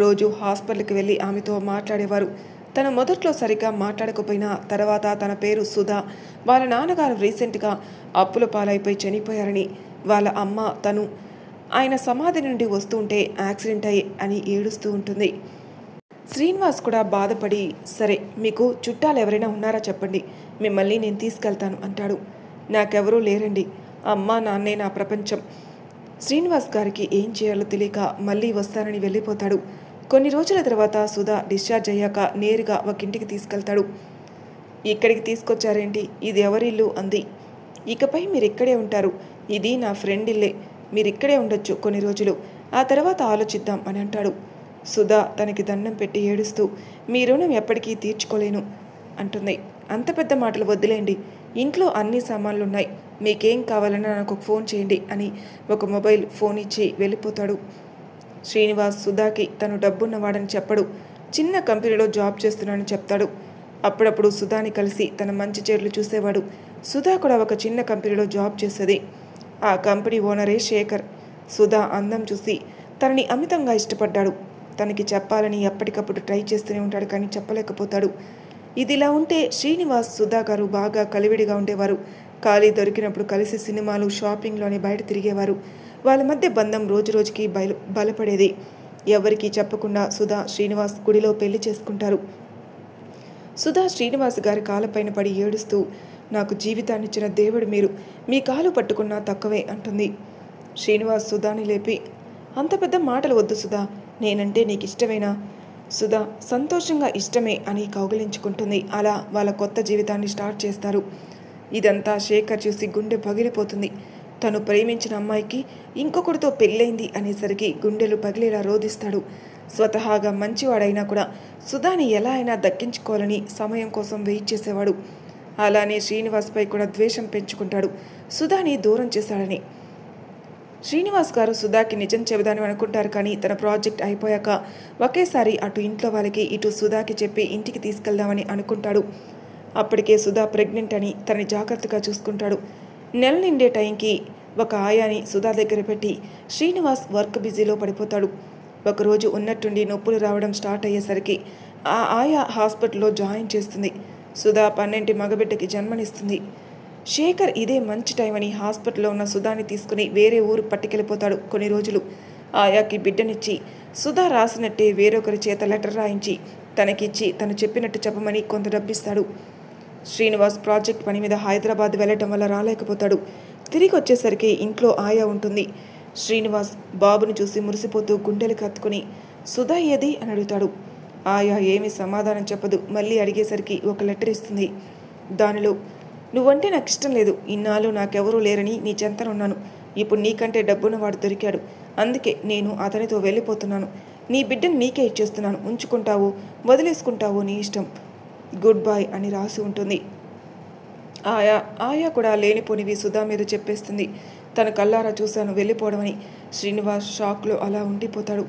రోజు హాస్పిటల్కి వెళ్ళి ఆమెతో మాట్లాడేవారు. తన మొదట్లో సరిగ్గా మాట్లాడకపోయినా తర్వాత తన పేరు సుధా, వాళ్ళ నాన్నగారు రీసెంట్గా అప్పుల పాలైపోయి చనిపోయారని, వాళ్ళ అమ్మ తను ఆయన సమాధి నుండి వస్తుంటే యాక్సిడెంట్ అయ్యి అని ఏడుస్తూ ఉంటుంది. శ్రీనివాస్ కూడా బాధపడి, సరే మీకు చుట్టాలు ఎవరైనా ఉన్నారా చెప్పండి, మిమ్మల్ని నేను తీసుకెళ్తాను అంటాడు. నాకెవరూ లేరండి, అమ్మ నాన్నే నా ప్రపంచం. శ్రీనివాస్ గారికి ఏం చేయాలో తెలియక మళ్ళీ వస్తానని వెళ్ళిపోతాడు. కొన్ని రోజుల తర్వాత సుధా డిశ్చార్జ్ అయ్యాక నేరుగా ఒక ఇంటికి తీసుకెళ్తాడు. ఇక్కడికి తీసుకొచ్చారేంటి, ఇది ఎవరిల్లు అంది. ఇకపై మీరు ఇక్కడే ఉంటారు, ఇది నా ఫ్రెండ్ ఇల్లే, మీరు ఇక్కడే ఉండొచ్చు కొన్ని రోజులు, ఆ తర్వాత ఆలోచిద్దాం అని అంటాడు. సుధా తనకి దండం పెట్టి ఏడుస్తూ, మీ రుణం ఎప్పటికీ తీర్చుకోలేను అంటుంది. అంత పెద్ద మాటలు వద్దులేండి, ఇంట్లో అన్ని సామాన్లు ఉన్నాయి, మీకేం కావాలన్నా నాకు ఫోన్ చేయండి అని ఒక మొబైల్ ఫోన్ ఇచ్చి వెళ్ళిపోతాడు. శ్రీనివాస్ సుధాకి తను డబ్బున్నవాడని చెప్పడు, చిన్న కంపెనీలో జాబ్ చేస్తున్నానని చెప్తాడు. అప్పుడప్పుడు సుధాని కలిసి తన మంచి చెడులు చూసేవాడు. సుధా కూడా ఒక చిన్న కంపెనీలో జాబ్ చేసేది. ఆ కంపెనీ ఓనరే శేఖర్. సుధా అందం చూసి తనని అమితంగా ఇష్టపడ్డాడు. తనకి చెప్పాలని ఎప్పటికప్పుడు ట్రై చేస్తూనే ఉంటాడు, కానీ చెప్పలేకపోతాడు. ఇదిలా ఉంటే శ్రీనివాస్ సుధా గారు బాగా కలివిడిగా ఉండేవారు. ఖాళీ దొరికినప్పుడు కలిసి సినిమాలు షాపింగ్లోనే బయట తిరిగేవారు. వాళ్ళ మధ్య బంధం రోజు రోజుకి బలపడేది. ఎవరికీ చెప్పకుండా సుధా శ్రీనివాస్ గుడిలో పెళ్లి చేసుకుంటారు. సుధా శ్రీనివాస్ గారి కాళ్ళపైన పడి ఏడుస్తూ, నాకు జీవితాన్ని ఇచ్చిన దేవుడు మీరు, మీ కాలు పట్టుకున్నా తక్కువే అంటుంది. శ్రీనివాస్ సుధాని లేపి, అంత పెద్ద మాటలు వద్దు సుధా, నేనంటే నీకు ఇష్టమేనా, సుధా సంతోషంగా ఇష్టమే అని కౌగిలించుకుంటుంది. అలా వాళ్ళ కొత్త జీవితాన్ని స్టార్ట్ చేస్తారు. ఇదంతా శేఖర్ చూసి గుండె పగిలిపోతుంది. తను ప్రేమించిన అమ్మాయికి ఇంకొకరితో పెళ్ళైంది అనేసరికి గుండెలు పగిలేలా రోధిస్తాడు. స్వతహాగా మంచివాడైనా కూడా సుధాని ఎలా అయినా దక్కించుకోవాలని సమయం కోసం వెయిట్ చేసేవాడు. అలానే శ్రీనివాస్పై కూడా ద్వేషం పెంచుకుంటాడు, సుధాని దూరం చేశాడని. శ్రీనివాస్ గారు సుధాకి నిజం చెబుదాని అనుకుంటారు, కానీ తన ప్రాజెక్ట్ అయిపోయాక ఒకేసారి అటు ఇంట్లో వాళ్ళకి ఇటు సుధాకి చెప్పి ఇంటికి తీసుకెళ్దామని అనుకుంటాడు. అప్పటికే సుధా ప్రెగ్నెంట్ అని తనని జాగ్రత్తగా చూసుకుంటాడు. నెల నిండే టైంకి ఒక ఆయాని సుధా దగ్గర పెట్టి శ్రీనివాస్ వర్క్ బిజీలో పడిపోతాడు. ఒకరోజు ఉన్నట్టుండి నొప్పులు రావడం స్టార్ట్ అయ్యేసరికి ఆ ఆయా హాస్పిటల్లో జాయిన్ చేస్తుంది. సుధా 12 మగబిడ్డకి జన్మనిస్తుంది. శేఖర్ ఇదే మంచి టైం అని హాస్పిటల్లో ఉన్న సుధాని తీసుకుని వేరే ఊరు పట్టుకెళ్ళిపోతాడు. కొన్ని రోజులు ఆయాకి బిడ్డనిచ్చి సుధా రాసినట్టే వేరొకరి చేత లెటర్ రాయించి తనకిచ్చి తను చెప్పినట్టు చెప్పమని కొంత డబ్బిస్తాడు. శ్రీనివాస్ ప్రాజెక్ట్ పని మీద హైదరాబాద్ వెళ్ళటం వల్ల రాలేకపోతాడు. తిరిగి వచ్చేసరికి ఇంట్లో ఆయా ఉంటుంది. శ్రీనివాస్ బాబుని చూసి మురిసిపోతూ గుండెలు కత్తుకుని సుధా ఏది అని అడుగుతాడు. ఆయా ఏమీ సమాధానం చెప్పదు. మళ్ళీ అడిగేసరికి ఒక లెటర్ ఇస్తుంది. దానిలో, నువ్వంటే నాకు ఇష్టం లేదు, ఇన్నాళ్ళు నాకెవరూ లేరని నీ చెంతనున్నాను. ఇప్పుడు నీకంటే డబ్బున్నవాడు దొరికాడు, అందుకే నేను అతనితో వెళ్ళిపోతున్నాను. నీ బిడ్డను నీకే ఇచ్చేస్తున్నాను, ఉంచుకుంటావో వదిలేసుకుంటావో నీ ఇష్టం, గుడ్ బై అని రాసి ఉంటుంది. ఆయా కూడా లేనిపోనివి సుధా మీద చెప్పేస్తుంది. తన కల్లారా చూశాను వెళ్ళిపోవడమని. శ్రీనివాస్ షాక్లో అలా ఉండిపోతాడు.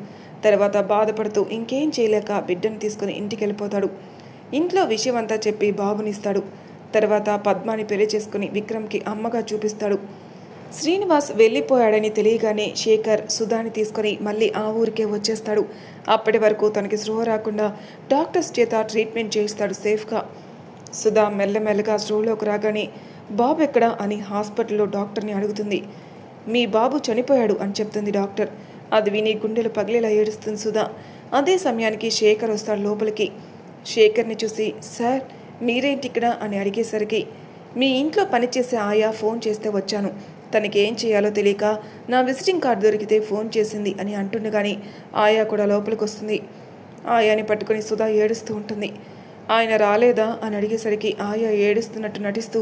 తర్వాత బాధపడుతూ ఇంకేం చేయలేక బిడ్డను తీసుకుని ఇంటికి వెళ్ళిపోతాడు. ఇంట్లో విషయం అంతా చెప్పి బాబునిస్తాడు. తర్వాత పద్మాని పెళ్లి చేసుకుని విక్రమ్కి అమ్మగా చూపిస్తాడు. శ్రీనివాస్ వెళ్ళిపోయాడని తెలియగానే శేఖర్ సుధాని తీసుకొని మళ్ళీ ఆ ఊరికే వచ్చేస్తాడు. అప్పటి వరకు తనకి స్పృహ రాకుండా డాక్టర్స్ చేత ట్రీట్మెంట్ చేయిస్తాడు సేఫ్గా. సుధా మెల్లమెల్లగా స్పృహలోకి రాగానే బాబు ఎక్కడా అని హాస్పిటల్లో డాక్టర్ని అడుగుతుంది. మీ బాబు చనిపోయాడు అని చెప్తుంది డాక్టర్. అది విని గుండెలు పగిలేలా ఏడుస్తుంది సుధా. అదే సమయానికి శేఖర్ వస్తాడు లోపలికి. శేఖర్ని చూసి, సార్ మీరేంటి ఇక్కడ అని అడిగేసరికి, మీ ఇంట్లో పనిచేసే ఆయా ఫోన్ చేస్తే వచ్చాను, తనకి ఏం చేయాలో తెలియక నా విజిటింగ్ కార్డు దొరికితే ఫోన్ చేసింది అని అంటుండగానే ఆయా కూడా లోపలికి వస్తుంది. ఆయాని పట్టుకొని సుధా ఏడుస్తూ ఉంటుంది. ఆయన రాలేదా అని అడిగేసరికి ఆయా ఏడుస్తున్నట్టు నటిస్తూ,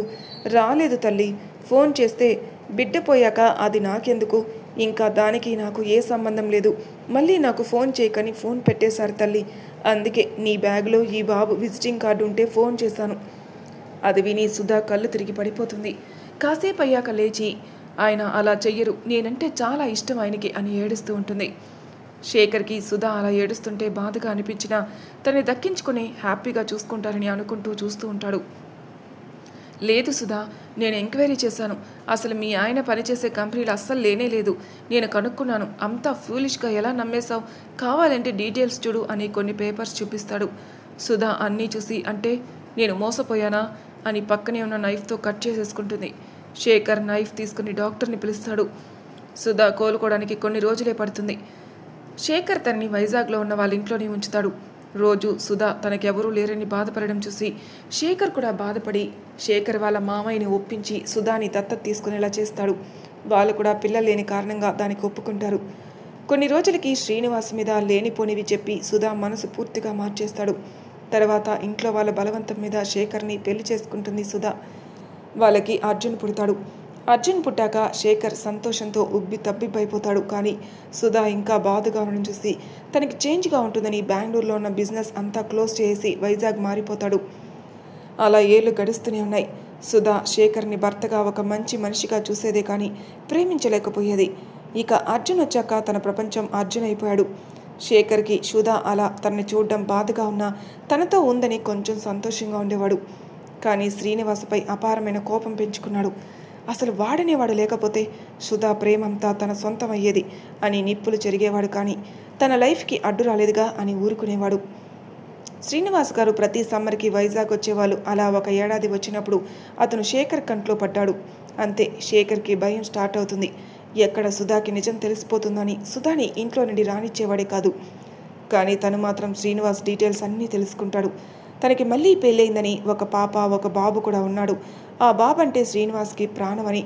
రాలేదు తల్లి, ఫోన్ చేస్తే బిడ్డ పోయాక అది నాకెందుకు, ఇంకా దానికి నాకు ఏ సంబంధం లేదు, మళ్ళీ నాకు ఫోన్ చేయకని ఫోన్ పెట్టేశారు తల్లి, అందుకే నీ బ్యాగ్లో ఈ బాబు విజిటింగ్ కార్డు ఉంటే ఫోన్ చేశాను. అది విని సుధా కళ్ళు తిరిగి పడిపోతుంది. కాసేపు అయ్యాక లేచి, ఆయన అలా చెయ్యరు, నేనంటే చాలా ఇష్టం ఆయనకి అని ఏడుస్తూ ఉంటుంది. శేఖర్కి సుధా అలా ఏడుస్తుంటే బాధగా అనిపించినా తనని దక్కించుకుని హ్యాపీగా చూసుకుంటారని అనుకుంటూ చూస్తూ ఉంటాడు. లేదు సుధా, నేను ఎంక్వైరీ చేశాను, అసలు మీ ఆయన పనిచేసే కంపెనీలు అస్సలు లేనే లేదు, నేను కనుక్కున్నాను, అంతా ఫూలిష్గా ఎలా నమ్మేశావు, కావాలంటే డీటెయిల్స్ చూడు అని కొన్ని పేపర్స్ చూపిస్తాడు. సుధా అన్నీ చూసి, అంటే నేను మోసపోయానా అని పక్కనే ఉన్న నైఫ్తో కట్ చేసేసుకుంటుంది. శేఖర్ నైఫ్ తీసుకుని డాక్టర్ని పిలుస్తాడు. సుధా కోలుకోవడానికి కొన్ని రోజులే పడుతుంది. శేఖర్ తనని వైజాగ్లో ఉన్న వాళ్ళ ఇంట్లోనే ఉంచుతాడు. రోజు సుధా తనకెవరూ లేరని బాధపడడం చూసి శేఖర్ కూడా బాధపడి శేఖర్ వాళ్ళ మామయ్యని ఒప్పించి సుధాని దత్తత తీసుకునేలా చేస్తాడు. వాళ్ళు కూడా పిల్లలు లేని కారణంగా దానికి ఒప్పుకుంటారు. కొన్ని రోజులకి శ్రీనివాస్ మీద లేనిపోనివి చెప్పి సుధా మనసు పూర్తిగా మార్చేస్తాడు. తర్వాత ఇంట్లో వాళ్ళ బలవంతం మీద శేఖర్ని పెళ్లి చేసుకుంటుంది సుధా. వాళ్ళకి అర్జున్ పుడతాడు. అర్జున్ పుట్టాక శేఖర్ సంతోషంతో ఉబ్బి తబ్బిబ్బైపోతాడు. కానీ సుధా ఇంకా బాధగా ఉండడం చూసి తనకి చేంజ్గా ఉంటుందని బెంగళూరులో ఉన్న బిజినెస్ అంతా క్లోజ్ చేసి వైజాగ్ మారిపోతాడు. అలా ఏళ్ళు గడుస్తూనే ఉన్నాయి. సుధా శేఖర్ని భర్తగా ఒక మంచి మనిషిగా చూసేదే కానీ ప్రేమించలేకపోయేది. ఇక అర్జున్ వచ్చాక తన ప్రపంచం అర్జున్ అయిపోయాడు. శేఖర్కి సుధా అలా తనని చూడడం బాధగా ఉన్నా తనతో ఉందని కొంచెం సంతోషంగా ఉండేవాడు. కానీ శ్రీనివాసపై అపారమైన కోపం పెంచుకున్నాడు. అసలు వాడనేవాడు లేకపోతే సుధా ప్రేమంతా తన సొంతం అయ్యేది అని నిప్పులు చెరిగేవాడు. కానీ తన లైఫ్కి అడ్డు రాలేదుగా అని ఊరుకునేవాడు. శ్రీనివాస్ గారు ప్రతి సమ్మర్కి వైజాగ్ వచ్చేవాళ్ళు. అలా ఒక ఏడాది వచ్చినప్పుడు అతను శేఖర్ కంట్లో పడ్డాడు. అంతే, శేఖర్కి భయం స్టార్ట్ అవుతుంది. ఎక్కడ సుధాకి నిజం తెలిసిపోతుందని సుధాని ఇంట్లో నుండి రానిచ్చేవాడే కాదు. కానీ తను మాత్రం శ్రీనివాస్ డీటెయిల్స్ అన్నీ తెలుసుకుంటాడు. తనకి మళ్ళీ పెళ్ళయిందని, ఒక పాప ఒక బాబు కూడా ఉన్నాడు. ఆ బాబు అంటే శ్రీనివాస్కి ప్రాణమని.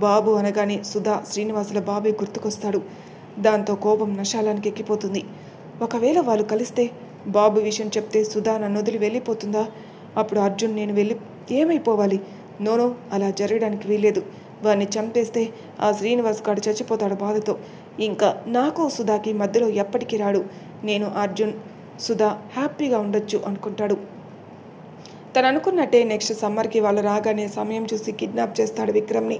బాబు అనగానే సుధా శ్రీనివాసుల బాబే గుర్తుకొస్తాడు. దాంతో కోపం నశాలానికి ఎక్కిపోతుంది. ఒకవేళ వాళ్ళు కలిస్తే బాబు విషయం చెప్తే సుధా నన్ను వదిలి వెళ్ళిపోతుందా? అప్పుడు అర్జున్ నేను వెళ్ళి ఏమైపోవాలి? నోనో, అలా జరగడానికి వీల్లేదు. వాడిని చంపేస్తే ఆ శ్రీనివాస్ గాడు చచ్చిపోతాడు బాధతో. ఇంకా నాకు సుధాకి మధ్యలో ఎప్పటికీ రాడు. నేను అర్జున్ సుధా హ్యాపీగా ఉండొచ్చు అనుకుంటాడు. తను అనుకున్నట్టే నెక్స్ట్ సమ్మర్కి వాళ్ళు రాగానే సమయం చూసి కిడ్నాప్ చేస్తాడు విక్రమ్ని.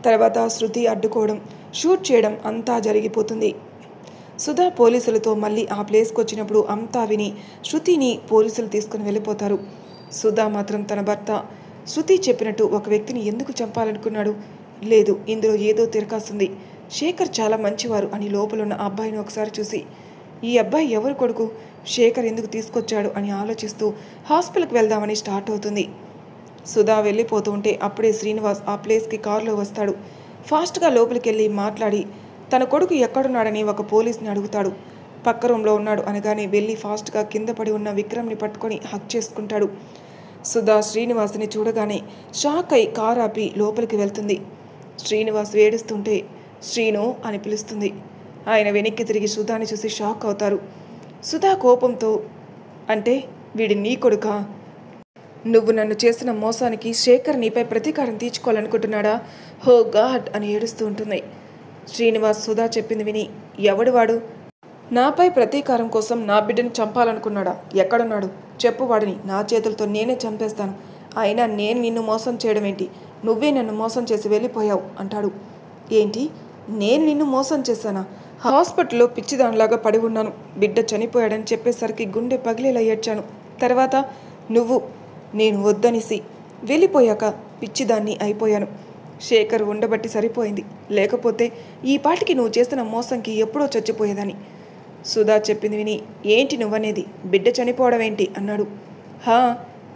తర్వాత శృతి అడ్డుకోవడం, షూట్ చేయడం అంతా జరిగిపోతుంది. సుధా పోలీసులతో మళ్ళీ ఆ ప్లేస్కి వచ్చినప్పుడు అంతా విని శృతిని పోలీసులు తీసుకుని వెళ్ళిపోతారు. సుధా మాత్రం తన భర్త శృతి చెప్పినట్టు ఒక వ్యక్తిని ఎందుకు చంపాలనుకున్నాడు? లేదు, ఇందులో ఏదో తిరకాస్తుంది. శేఖర్ చాలా మంచివారు అని లోపలున్న అబ్బాయిని ఒకసారి చూసి ఈ అబ్బాయి ఎవరు కొడుకు, శేఖర్ ఎందుకు తీసుకొచ్చాడు అని ఆలోచిస్తూ హాస్పిటల్కి వెళ్దామని స్టార్ట్ అవుతుంది. సుధా వెళ్ళిపోతూ ఉంటే అప్పుడే శ్రీనివాస్ ఆ ప్లేస్కి కారులో వస్తాడు. ఫాస్ట్గా లోపలికి వెళ్ళి మాట్లాడి తన కొడుకు ఎక్కడున్నాడని ఒక పోలీస్ని అడుగుతాడు. పక్క రూమ్లో ఉన్నాడు అనగానే వెళ్ళి ఫాస్ట్గా కింద పడి ఉన్న విక్రమ్ని పట్టుకొని హక్ చేసుకుంటాడు. సుధా శ్రీనివాస్ని చూడగానే షాక్ అయి కారు ఆపి లోపలికి వెళ్తుంది. శ్రీనివాస్ ఏడుస్తుంటే శ్రీను అని పిలుస్తుంది. ఆయన వెనక్కి తిరిగి సుధాని చూసి షాక్ అవుతారు. సుధా కోపంతో, అంటే వీడి నీ కొడుకా? నువ్వు నన్ను చేసిన మోసానికి శేఖర్ నీపై ప్రతీకారం తీర్చుకోవాలనుకుంటున్నాడా? హో గాడ్ అని ఏడుస్తూ ఉంటుంది. శ్రీనివాస్ సుధా చెప్పింది విని, ఎవడు వాడు? నాపై ప్రతీకారం కోసం నా బిడ్డను చంపాలనుకున్నాడా? ఎక్కడున్నాడు చెప్పు, వాడిని నా చేతులతో నేనే చంపేస్తాను. అయినా నేను నిన్ను మోసం చేయడం ఏంటి? నువ్వే నన్ను మోసం చేసి వెళ్ళిపోయావు అంటాడు. ఏంటి, నేను నిన్ను మోసం చేశానా? హాస్పిటల్లో పిచ్చిదానిలాగా పడి ఉన్నాను. బిడ్డ చనిపోయాడని చెప్పేసరికి గుండె పగిలేలా ఏడ్చాను. తర్వాత నువ్వు నేను వద్దనిసి వెళ్ళిపోయాక పిచ్చిదాన్ని అయిపోయాను. శేఖర్ ఉండబట్టి సరిపోయింది, లేకపోతే ఈ పాటికి నువ్వు చేసిన మోసంకి ఎప్పుడో చచ్చిపోయేదని. సుధా చెప్పింది విని, ఏంటి నువ్వనేది? బిడ్డ చనిపోవడం ఏంటి అన్నాడు. హా,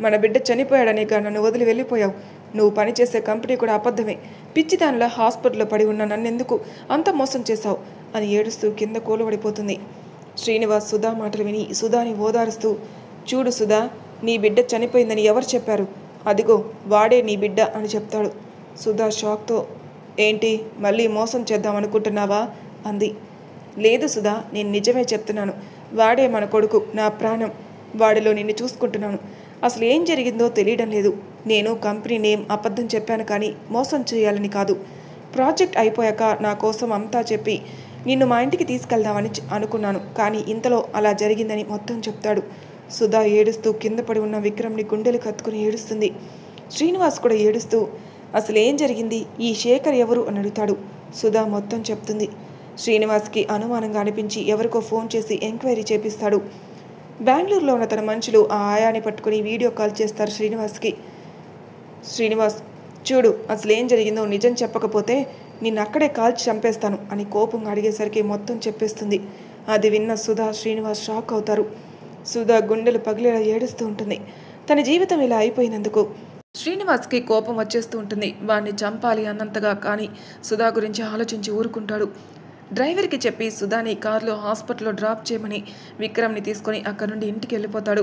మన బిడ్డ చనిపోయాడనేగా నన్ను వదిలి వెళ్ళిపోయావు. నువ్వు పనిచేసే కంపెనీ కూడా అబద్ధమే. పిచ్చిదానిలా హాస్పిటల్లో పడి ఉన్న నన్నెందుకు అంత మోసం చేశావు అని ఏడుస్తూ కింద కూలబడిపోతుంది. శ్రీనివాస్ సుధా మాటలు విని సుధాని ఓదారుస్తూ, చూడు సుధా, నీ బిడ్డ చనిపోయిందని ఎవరు చెప్పారు? అదిగో వాడే నీ బిడ్డ అని చెప్తాడు. సుధా షాక్తో, ఏంటి మళ్ళీ మోసం చేద్దామనుకుంటున్నావా అంది. లేదు సుధా, నేను నిజమే చెప్తున్నాను. వాడే మన కొడుకు, నా ప్రాణం. వాడిలో నిన్ను చూసుకుంటున్నాను. అసలు ఏం జరిగిందో తెలియడం లేదు. నేను కంపెనీ నేమ్ అబద్ధం చెప్పాను, కానీ మోసం చేయాలని కాదు. ప్రాజెక్ట్ అయిపోయాక నా కోసం అంతా చెప్పి నిన్ను మా ఇంటికి తీసుకెళ్దామని అనుకున్నాను, కానీ ఇంతలో అలా జరిగిందని మొత్తం చెప్తాడు. సుధా ఏడుస్తూ కింద పడి ఉన్న విక్రమ్ని గుండెలు కత్తుకుని ఏడుస్తుంది. శ్రీనివాస్ కూడా ఏడుస్తూ, అసలు ఏం జరిగింది, ఈ శేఖర్ ఎవరు అని అడుగుతాడు. సుధా మొత్తం చెప్తుంది. శ్రీనివాస్కి అనుమానంగా అనిపించి ఎవరికో ఫోన్ చేసి ఎంక్వైరీ చేపిస్తాడు. బెంగళూరులో ఉన్న తన మనుషులు ఆ ఆయాని పట్టుకుని వీడియో కాల్ చేస్తారు శ్రీనివాస్కి. శ్రీనివాస్, చూడు, అసలు ఏం జరిగిందో నిజం చెప్పకపోతే నిన్ను అక్కడే కాల్చి చంపేస్తాను అని కోపంగా అడిగేసరికి మొత్తం చెప్పేస్తుంది. అది విన్న సుధా శ్రీనివాస్ షాక్ అవుతారు. సుధా గుండెలు పగిలేలా ఏడుస్తూ ఉంటుంది. తన జీవితం ఇలా అయిపోయినందుకు శ్రీనివాస్కి కోపం వచ్చేస్తూ ఉంటుంది. వాడిని చంపాలి అన్నంతగా, కానీ సుధా గురించి ఆలోచించి ఊరుకుంటాడు. డ్రైవర్కి చెప్పి సుధాని కారులో హాస్పిటల్లో డ్రాప్ చేయమని విక్రమ్ని తీసుకొని అక్కడి నుండి ఇంటికి వెళ్ళిపోతాడు.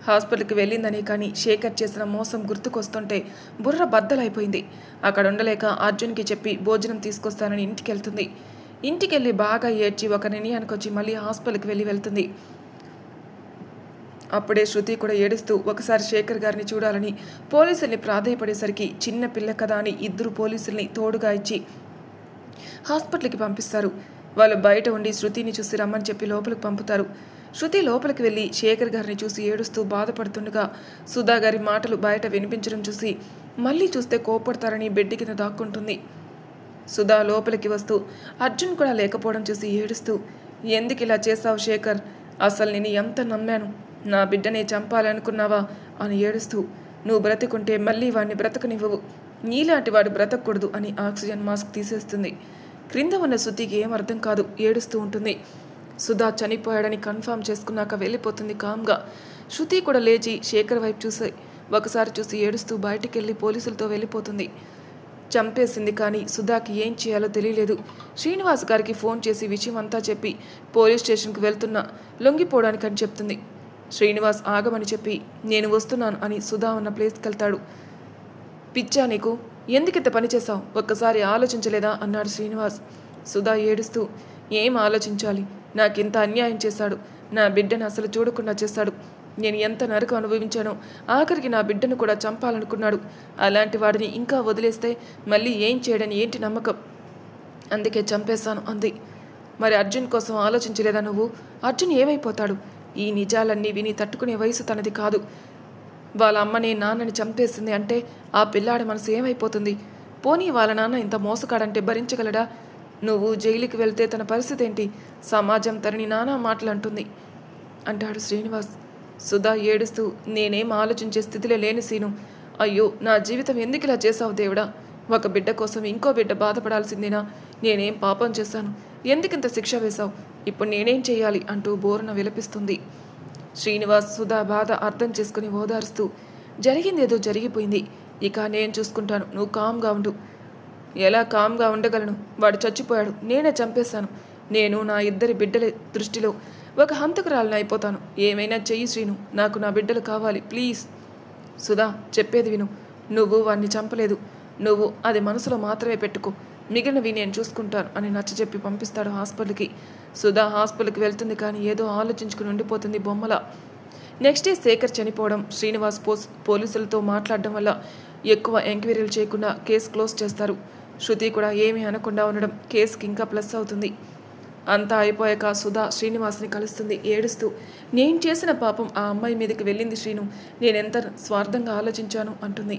హాస్పిటల్కి వెళ్ళిందని కానీ శేఖర్ చేసిన మోసం గుర్తుకొస్తుంటే బుర్ర బద్దలైపోయింది. అక్కడ ఉండలేక అర్జున్కి చెప్పి భోజనం తీసుకొస్తానని ఇంటికి వెళ్తుంది. ఇంటికి వెళ్ళి బాగా ఏడ్చి ఒక నిర్ణయానికి వచ్చి మళ్ళీ హాస్పిటల్కి వెళ్తుంది. అప్పుడే శృతి కూడా ఏడుస్తూ ఒకసారి శేఖర్ గారిని చూడాలని పోలీసుల్ని ప్రాధేయపడేసరికి చిన్న పిల్ల కదా అని ఇద్దరు పోలీసుల్ని తోడుగా ఇచ్చి హాస్పిటల్కి పంపిస్తారు. వాళ్ళు బయట ఉండి శృతిని చూసి రమ్మని చెప్పి లోపలికి పంపుతారు. శృతి లోపలికి వెళ్ళి శేఖర్ గారిని చూసి ఏడుస్తూ బాధపడుతుండగా సుధా గారి మాటలు బయట వినిపించడం చూసి మళ్ళీ చూస్తే కోపడతారని బెడ్ కింద దాక్కుంటుంది. సుధా లోపలికి వస్తూ అర్జున్ కూడా లేకపోవడం చూసి ఏడుస్తూ, ఎందుకు ఇలా చేశావు శేఖర్? అసలు నేను ఎంత నమ్మాను? నా బిడ్డనే చంపాలనుకున్నావా అని ఏడుస్తూ, నువ్వు బ్రతికుంటే మళ్ళీ వాడిని బ్రతకనివ్వవు, నీలాంటి వాడు బ్రతకూడదు అని ఆక్సిజన్ మాస్క్ తీసేస్తుంది. క్రింద ఉన్న శృతికి ఏం అర్థం కాదు, ఏడుస్తూ ఉంటుంది. సుధా చనిపోయాడని కన్ఫర్మ్ చేసుకున్నాక వెళ్ళిపోతుంది కామ్గా. శృతి కూడా లేచి శేఖర్ వైపు చూసి ఒకసారి చూసి ఏడుస్తూ బయటికి వెళ్ళి పోలీసులతో వెళ్ళిపోతుంది. చంపేసింది, కానీ సుధాకి ఏం చేయాలో తెలియలేదు. శ్రీనివాస్ గారికి ఫోన్ చేసి విషయం అంతా చెప్పి పోలీస్ స్టేషన్కి వెళ్తున్నా, లొంగిపోవడానికి అని చెప్తుంది. శ్రీనివాస్ ఆగమని చెప్పి నేను వస్తున్నాను అని సుధా ఉన్న ప్లేస్కి వెళ్తాడు. పిచ్చా నీకు, ఎందుకింత పని చేశావు? ఒక్కసారి ఆలోచించలేదా అన్నాడు శ్రీనివాస్. సుధా ఏడుస్తూ, ఏం ఆలోచించాలి, నాకింత అన్యాయం చేశాడు. నా బిడ్డను అసలు చూడకుండా చేశాడు. నేను ఎంత నరకం అనుభవించానో, ఆఖరికి నా బిడ్డను కూడా చంపాలనుకున్నాడు. అలాంటి వాడిని ఇంకా వదిలేస్తే మళ్ళీ ఏం చేయడని ఏంటి నమ్మకం? అందుకే చంపేశాను అంది. మరి అర్జున్ కోసం ఆలోచించలేదా నువ్వు? అర్జున్ ఏమైపోతాడు? ఈ నిజాలన్నీ విని తట్టుకునే వయసు తనది కాదు. వాళ్ళ అమ్మని నాన్నని చంపేసింది అంటే ఆ పిల్లాడి మనసు ఏమైపోతుంది? పోనీ వాళ్ళ నాన్న ఇంత మోసగాడంటే భరించగలడా? నువ్వు జైలుకి వెళ్తే తన పరిస్థితి ఏంటి? సమాజం తనని నానా మాటలు అంటాడు శ్రీనివాస్. సుధా ఏడుస్తూ, నేనేం ఆలోచించే స్థితిలో లేని సీను. అయ్యో, నా జీవితం ఎందుకు ఇలా చేశావు దేవుడా? ఒక బిడ్డ కోసం ఇంకో బిడ్డ బాధపడాల్సిందేనా? నేనేం పాపం చేశాను? ఎందుకింత శిక్ష వేశావు? ఇప్పుడు నేనేం చేయాలి అంటూ బోరున విలపిస్తుంది. శ్రీనివాస్ సుధా బాధ అర్థం చేసుకుని ఓదారుస్తూ, జరిగిందేదో జరిగిపోయింది, ఇక నేను చూసుకుంటాను, నువ్వు కామ్గా ఉండు. ఎలా కామ్గా ఉండగలను? వాడు చచ్చిపోయాడు, నేనే చంపేశాను. నేను నా ఇద్దరి బిడ్డల దృష్టిలో ఒక హంతకురాలను అయిపోతాను. ఏమైనా చెయ్యి శ్రీను, నాకు నా బిడ్డలు కావాలి ప్లీజ్. సుధా, చెప్పేది విను. నువ్వు వాడిని చంపలేదు. నువ్వు అది మనసులో మాత్రమే పెట్టుకో. మిగిలినవి నేను చూసుకుంటాను అని నచ్చజెప్పి పంపిస్తాడు హాస్పిటల్కి. సుధా హాస్పిటల్కి వెళ్తుంది, కానీ ఏదో ఆలోచించుకుని ఉండిపోతుంది బొమ్మల. నెక్స్ట్ డే శేఖర్ చనిపోవడం, శ్రీనివాస్ పోలీసులతో మాట్లాడడం వల్ల ఎక్కువ ఎంక్వైరీలు చేయకుండా కేసు క్లోజ్ చేస్తారు. శృతి కూడా ఏమీ అనకుండా ఉండడం కేసుకి ఇంకా ప్లస్ అవుతుంది. అంతా అయిపోయాక సుధా శ్రీనివాస్ని కలుస్తుంది ఏడుస్తూ. నేను చేసిన పాపం ఆ అమ్మాయి మీదకి వెళ్ళింది శ్రీను, నేనెంత స్వార్థంగా ఆలోచించాను అంటుంది.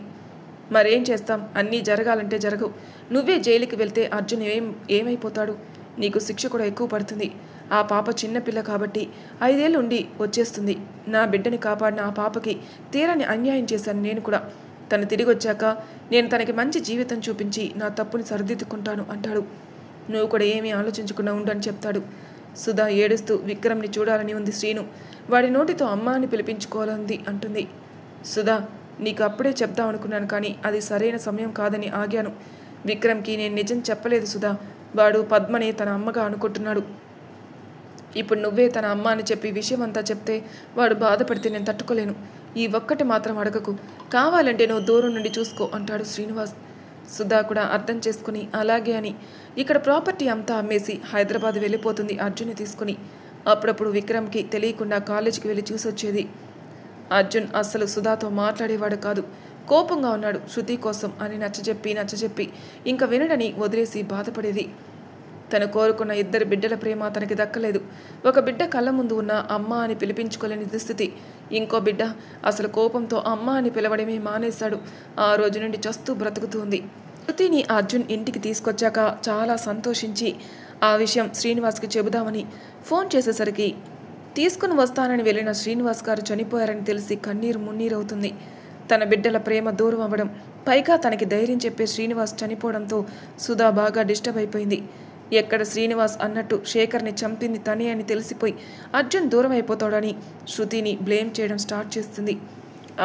మరేం చేస్తాం, అన్నీ జరగాలంటే జరగవు. నువ్వే జైలుకి వెళ్తే అర్జున్ ఏమైపోతాడు? నీకు శిక్ష కూడా ఎక్కువ పడుతుంది. ఆ పాప చిన్నపిల్ల కాబట్టి 5 ఏళ్ళు ఉండి వచ్చేస్తుంది. నా బిడ్డని కాపాడిన ఆ పాపకి తీరని అన్యాయం చేశాను నేను కూడా. తను తిరిగి వచ్చాక నేను తనకి మంచి జీవితం చూపించి నా తప్పుని సరిదిద్దుకుంటాను అంటాడు. నువ్వు కూడా ఏమీ ఆలోచించకుండా ఉండు అని చెప్తాడు. సుధా ఏడుస్తూ, విక్రమ్ని చూడాలని ఉంది శ్రీను, వాడి నోటితో అమ్మ అని పిలిపించుకోవాలంది అంటుంది. సుధా, నీకు అప్పుడే చెప్దాం అనుకున్నాను, కానీ అది సరైన సమయం కాదని ఆగాను. విక్రమ్కి నేను నిజం చెప్పలేదు సుధా. వాడు పద్మని తన అమ్మగా అనుకుంటున్నాడు. ఇప్పుడు నువ్వే తన అమ్మ అని చెప్పి విషయం అంతా చెప్తే వాడు బాధపడితే నేను తట్టుకోలేను. ఈ ఒక్కటి మాత్రం అడగకు, కావాలంటే నువ్వు దూరం నుండి చూసుకో అంటాడు శ్రీనివాస్. సుధా కూడా అర్థం చేసుకుని అలాగే అని ఇక్కడ ప్రాపర్టీ అంతా అమ్మేసి హైదరాబాద్ వెళ్ళిపోతుంది అర్జున్ని తీసుకుని. అప్పుడప్పుడు విక్రమ్కి తెలియకుండా కాలేజీకి వెళ్ళి చూసొచ్చేది. అర్జున్ అస్సలు సుధాతో మాట్లాడేవాడు కాదు. కోపంగా ఉన్నాడు శృతి కోసం అని నచ్చజెప్పి ఇంకా వినడని వదిలేసి బాధపడేది. తను కోరుకున్న 2 బిడ్డల ప్రేమ తనకి దక్కలేదు. ఒక బిడ్డ కళ్ళ ముందు ఉన్న అమ్మ అని పిలిపించుకోలేని దుస్థితి. ఇంకో బిడ్డ అసలు కోపంతో అమ్మ అని పిలవడమే మానేశాడు. ఆ రోజు నుండి చస్తూ బ్రతుకుతుంది. శృతిని అర్జున్ ఇంటికి తీసుకొచ్చాక చాలా సంతోషించి ఆ విషయం శ్రీనివాస్కి చెబుదామని ఫోన్ చేసేసరికి తీసుకుని వస్తానని వెళ్ళిన శ్రీనివాస్ గారు చనిపోయారని తెలిసి కన్నీరు మున్నీరవుతుంది. తన బిడ్డల ప్రేమ దూరం అవ్వడం, పైగా తనకి ధైర్యం చెప్పే శ్రీనివాస్ చనిపోవడంతో సుధా బాగా డిస్టర్బ్ అయిపోయింది. ఎక్కడ శ్రీనివాస్ అన్నట్టు శేఖర్ని చంపింది తనే అని తెలిసిపోయి అర్జున్ దూరం అయిపోతాడని శృతిని బ్లేమ్ చేయడం స్టార్ట్ చేస్తుంది.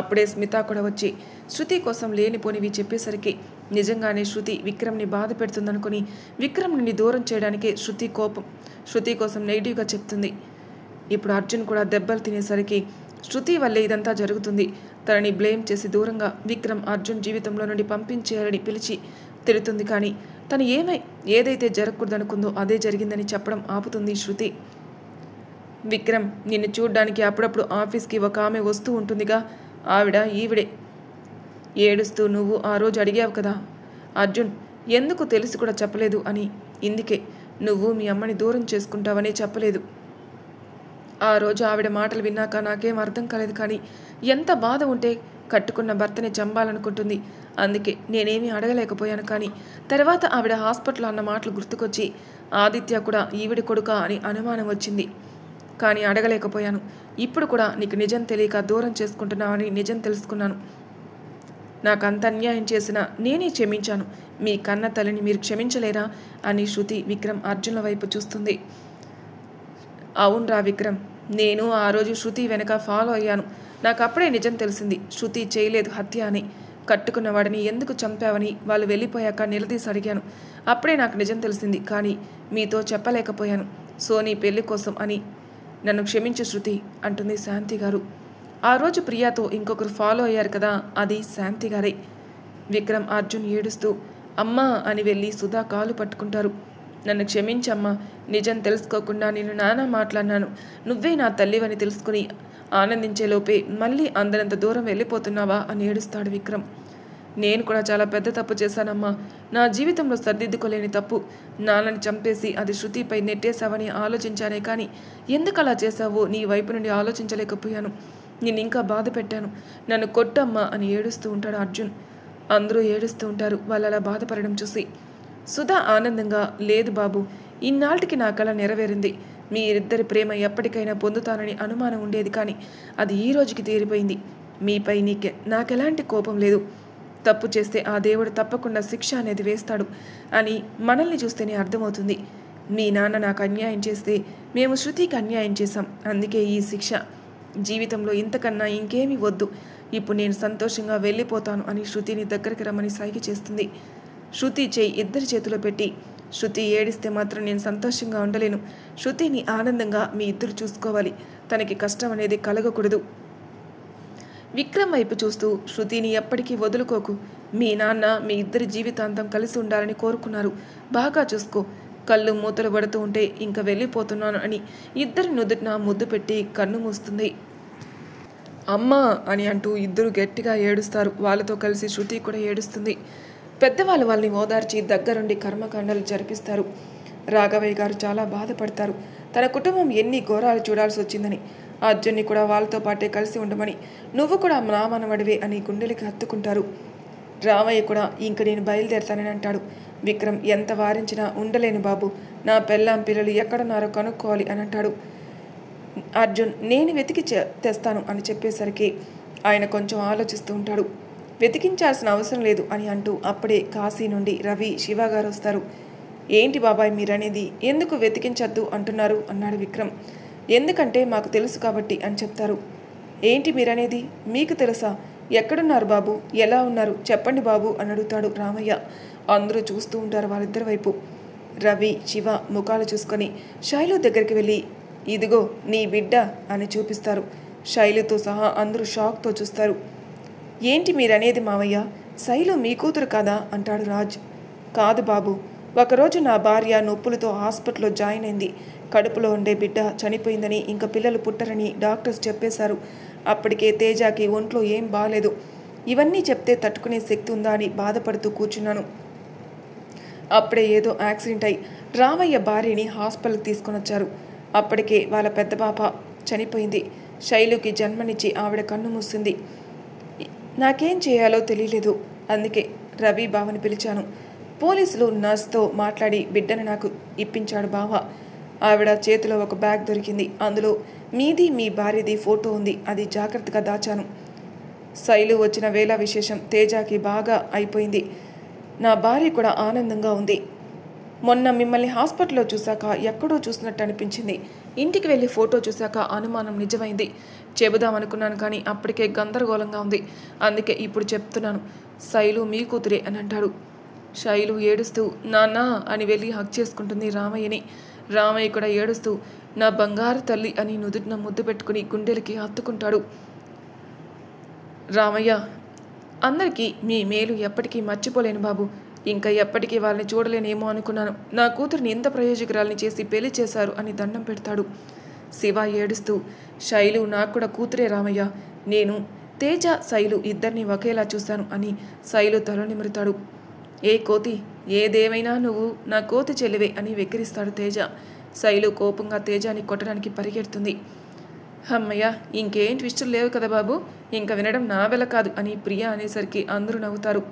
అప్పుడే స్మిత కూడా వచ్చి శృతి కోసం లేనిపోనివి చెప్పేసరికి నిజంగానే శృతి విక్రమ్ని బాధ పెడుతుందనుకుని విక్రమ్ నుండి దూరం చేయడానికే శృతి కోసం నెగిటివ్గా చెప్తుంది. ఇప్పుడు అర్జున్ కూడా దెబ్బలు తినేసరికి శృతి వల్లే ఇదంతా జరుగుతుంది, తనని బ్లేమ్ చేసి దూరంగా విక్రమ్ అర్జున్ జీవితంలో నుండి పంపించేయాలని పిలిచి తిడుతుంది. కానీ తను ఏదైతే జరగకూడదనుకుందో అదే జరిగిందని చెప్పడం ఆపుతుంది శృతి. విక్రమ్, నిన్ను చూడ్డానికి అప్పుడప్పుడు ఆఫీస్కి ఒక ఆమె వస్తూ ఉంటుందిగా, ఈవిడే. ఏడుస్తూ, నువ్వు ఆ రోజు అడిగావు కదా అర్జున్ ఎందుకు తెలిసి కూడా చెప్పలేదు అని, ఇందుకే నువ్వు మీ అమ్మని దూరం చేసుకుంటావనే చెప్పలేదు. ఆ రోజు ఆవిడ మాటలు విన్నాక నాకేం అర్థం కాలేదు, కానీ ఎంత బాధ ఉంటే కట్టుకున్న భర్తని చంపాలనుకుంటుంది. అందుకే నేనేమీ అడగలేకపోయాను. కానీ తర్వాత ఆవిడ హాస్పిటల్ అన్న మాటలు గుర్తుకొచ్చి ఆదిత్య కూడా ఈవిడి కొడుకా అని అనుమానం వచ్చింది. కానీ అడగలేకపోయాను. ఇప్పుడు కూడా నీకు నిజం తెలియక దూరం చేసుకుంటున్నావని నిజం తెలుసుకున్నాను. నాకు అంత అన్యాయం చేసినా నేనే క్షమించాను. మీ కన్న తల్లిని మీరు క్షమించలేరా అని శృతి విక్రమ్ అర్జున్ల వైపు చూస్తుంది. అవునరా విక్రమ్, నేను ఆ రోజు శృతి వెనక ఫాలో అయ్యాను. నాకు అప్పుడే నిజం తెలిసింది, శృతి చేయలేదు హత్య అని. కట్టుకున్న వాడిని ఎందుకు చంపావని వాళ్ళు వెళ్ళిపోయాక నిలదీసి అడిగాను. అప్పుడే నాకు నిజం తెలిసింది, కానీ మీతో చెప్పలేకపోయాను. సోనీ పెళ్లి కోసం అని. నన్ను క్షమించు శృతి అంటుంది శాంతి గారు. ఆ రోజు ప్రియాతో ఇంకొకరు ఫాలో అయ్యారు కదా, అది శాంతి గారే. విక్రమ్ అర్జున్ ఏడుస్తూ అమ్మా అని వెళ్ళి సుధా కాలు పట్టుకుంటారు. నన్ను క్షమించమ్మా. నిజం తెలుసుకోకుండా నేను నానా మాట్లాడినాను. నువ్వే నా తల్లివని తెలుసుకుని ఆనందించేలోపే మళ్ళీ అందరంత దూరం వెళ్ళిపోతున్నావా అని ఏడుస్తాడు విక్రమ్. నేను కూడా చాలా పెద్ద తప్పు చేశానమ్మా. నా జీవితంలో సర్దిద్దుకోలేని తప్పు. నాన్నని చంపేసి అది శృతిపై నెట్టేశావని ఆలోచించానే కానీ ఎందుకు అలా చేశావో నీ వైపు నుండి ఆలోచించలేకపోయాను. నేను ఇంకా బాధ పెట్టాను. నన్ను కొట్టమ్మా అని ఏడుస్తూ ఉంటాడు అర్జున్. అందరూ ఏడుస్తూ ఉంటారు వాళ్ళు అలా బాధపడడం చూసి. సుధా ఆనందంగా, లేదు బాబు, ఇన్నాళ్ళకి నా కళ నెరవేరింది. మీరిద్దరి ప్రేమ ఎప్పటికైనా పొందుతానని అనుమానం ఉండేది కానీ అది ఈ రోజుకి తీరిపోయింది. మీపై నాకెలాంటి కోపం లేదు. తప్పు చేస్తే ఆ దేవుడు తప్పకుండా శిక్ష అనేది వేస్తాడు అని మనల్ని చూస్తేనే అర్థమవుతుంది. మీ నాన్న నాకు అన్యాయం చేస్తే మేము శృతికి అన్యాయం చేశాం. అందుకే ఈ శిక్ష. జీవితంలో ఇంతకన్నా ఇంకేమీ వద్దు. ఇప్పుడు నేను సంతోషంగా వెళ్ళిపోతాను అని శృతిని దగ్గరికి రమ్మని సైగ చేస్తుంది. శృతి చేయి ఇద్దరి చేతిలో పెట్టి, శృతి ఏడిస్తే మాత్రం నేను సంతోషంగా ఉండలేను. శృతిని ఆనందంగా మీ ఇద్దరు చూసుకోవాలి. తనకి కష్టం అనేది కలగకూడదు. విక్రమ్ వైపు చూస్తూ, శృతిని ఎప్పటికీ వదులుకోకు. మీ నాన్న మీ ఇద్దరి జీవితాంతం కలిసి ఉండాలని కోరుకున్నారు. బాగా చూసుకో. కళ్ళు మూతలు పడుతూ ఉంటే ఇంకా వెళ్ళిపోతున్నాను అని ఇద్దరి నుదుటిన ముద్దు పెట్టి కన్ను మూస్తుంది. అమ్మా అని అంటూ ఇద్దరు గట్టిగా ఏడుస్తారు. వాళ్ళతో కలిసి శృతి కూడా ఏడుస్తుంది. పెద్దవాళ్ళు వాళ్ళని ఓదార్చి దగ్గరుండి కర్మకాండాలు జరిపిస్తారు. రాఘవయ్య గారు చాలా బాధపడతారు. తన కుటుంబం ఎన్ని ఘోరాలు చూడాల్సి వచ్చిందని. అర్జున్ని కూడా వాళ్ళతో పాటే కలిసి ఉండమని, నువ్వు కూడా నా మనవడివే అని గుండెలకి హత్తుకుంటారు. రామయ్య కూడా ఇంక నేను బయలుదేరతానని అంటాడు. విక్రమ్ ఎంత వారించినా ఉండలేను బాబు. నా పెళ్ళాం పిల్లలు ఎక్కడున్నారో కనుక్కోవాలి అని అంటాడు. అర్జున్ నేను వెతికి తెస్తాను అని చెప్పేసరికి ఆయన కొంచెం ఆలోచిస్తూ ఉంటాడు. వెతికించాల్సిన అవసరం లేదు అని అంటూ అప్పుడే కాశీ నుండి రవి, శివ గారు వస్తారు. ఏంటి బాబాయ్ మీరనేది? ఎందుకు వెతికించద్దు అంటున్నారు అన్నాడు విక్రమ్. ఎందుకంటే మాకు తెలుసు కాబట్టి అని చెప్తారు. ఏంటి మీరనేది? మీకు తెలుసా? ఎక్కడున్నారు బాబు? ఎలా ఉన్నారు చెప్పండి బాబు అని అడుగుతాడు రామయ్య. అందరూ చూస్తూ ఉంటారు వాళ్ళిద్దరి వైపు. రవి, శివ ముఖాలు చూసుకొని శైలు దగ్గరికి వెళ్ళి, ఇదిగో నీ బిడ్డ అని చూపిస్తారు. శైలుతో సహా అందరూ షాక్తో చూస్తారు. ఏంటి మీరనేది మావయ్య? శైలు మీ కూతురు కాదా అంటాడు రాజ్. కాదు బాబు, ఒకరోజు నా భార్య నొప్పులతో హాస్పిటల్లో జాయిన్ అయింది. కడుపులో ఉండే బిడ్డ చనిపోయిందని, ఇంకా పిల్లలు పుట్టరని డాక్టర్స్ చెప్పేశారు. అప్పటికే తేజాకి ఒంట్లో ఏం బాగాలేదు. ఇవన్నీ చెప్తే తట్టుకునే శక్తి ఉందా అని బాధపడుతూ కూర్చున్నాను. అప్పుడే ఏదో యాక్సిడెంట్ అయి రామయ్య భార్యని హాస్పిటల్కి తీసుకొని వచ్చారు. అప్పటికే వాళ్ళ పెద్ద పాప చనిపోయింది. శైలుకి జన్మనిచ్చి ఆవిడ కన్ను మూసింది. నాకేం చేయాలో తెలియలేదు. అందుకే రవి బావని పిలిచాను. పోలీసులు నర్స్తో మాట్లాడి బిడ్డను నాకు ఇప్పించాడు బావ. ఆవిడ చేతిలో ఒక బ్యాగ్ దొరికింది. అందులో మీది మీ భార్యది ఫోటో ఉంది. అది జాగ్రత్తగా దాచాను. శైలు వచ్చిన వేళ విశేషం తేజాకి బాగా అయిపోయింది. నా భార్య కూడా ఆనందంగా ఉంది. మొన్న మిమ్మల్ని హాస్పిటల్లో చూశాక ఎక్కడో చూసినట్టు అనిపించింది. ఇంటికి వెళ్ళి ఫోటో చూశాక అనుమానం నిజమైంది. చెబుదామనుకున్నాను కానీ అప్పటికే గందరగోళంగా ఉంది. అందుకే ఇప్పుడు చెప్తున్నాను. శైలు మీ కూతురే అని అంటాడు. శైలు ఏడుస్తూ నాన్న అని వెళ్ళి హక్ చేసుకుంటుంది రామయ్యని. రామయ్య కూడా ఏడుస్తూ నా బంగారు తల్లి అని నుదుటిన ముద్దు పెట్టుకుని గుండెలకి హత్తుకుంటాడు. రామయ్య, అందరికీ మీ మేలు ఎప్పటికీ మర్చిపోలేను బాబు. ఇంకా ఎప్పటికీ వాళ్ళని చూడలేనేమో అనుకున్నాను. నా కూతురిని ఇంత ప్రయోజకురాలని చేసి పెళ్లి చేశారు అని దండం పెడతాడు. శివ ఏడుస్తూ శైలు నాకు కూడా కూతురే రామయ్య. నేను తేజ, శైలు ఇద్దరిని ఒకేలా చూశాను అని శైలు తల నిమురుతాడు. ఏ కోతి, ఏదేమైనా నువ్వు నా కోతి చెల్లివే అని వెక్కిరిస్తాడు తేజ. శైలు కోపంగా తేజాని కొట్టడానికి పరిగెడుతుంది. అమ్మయ్య, ఇంకేం ట్విస్టులు లేవు కదా బాబు, ఇంకా వినడం నా వెల కాదు అని ప్రియ అనేసరికి అందరూ నవ్వుతారు.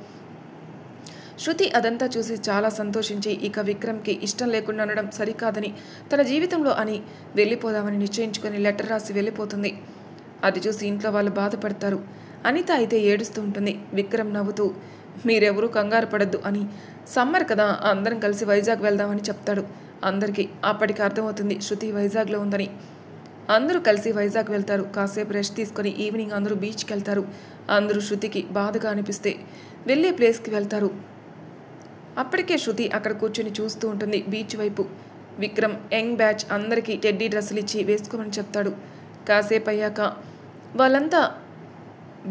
శృతి అదంతా చూసి చాలా సంతోషించి ఇక విక్రమ్కి ఇష్టం లేకుండా ఉండడం సరికాదని, తన జీవితంలో అని వెళ్ళిపోదామని నిశ్చయించుకొని లెటర్ రాసి వెళ్ళిపోతుంది. అది చూసి ఇంట్లో వాళ్ళు బాధపడతారు. అనిత అయితే ఏడుస్తూ ఉంటుంది. విక్రమ్ నవ్వుతూ మీరెవరూ కంగారు పడద్దు అని, సమ్మర్ కదా అందరం కలిసి వైజాగ్ వెళ్దామని చెప్తాడు. అందరికీ అప్పటికి అర్థమవుతుంది శృతి వైజాగ్లో ఉందని. అందరూ కలిసి వైజాగ్ వెళ్తారు. కాసేపు రెస్ట్ తీసుకొని ఈవినింగ్ అందరూ బీచ్కి వెళ్తారు. అందరూ శృతికి బాధగా అనిపిస్తే వెళ్ళే ప్లేస్కి వెళ్తారు. అప్పటికే శృతి అక్కడ కూర్చొని చూస్తూ ఉంటుంది బీచ్ వైపు. విక్రమ్ యంగ్ బ్యాచ్ అందరికీ టెడ్డీ డ్రెస్సులు ఇచ్చి వేసుకోమని చెప్తాడు. కాసేపు అయ్యాక వాళ్ళంతా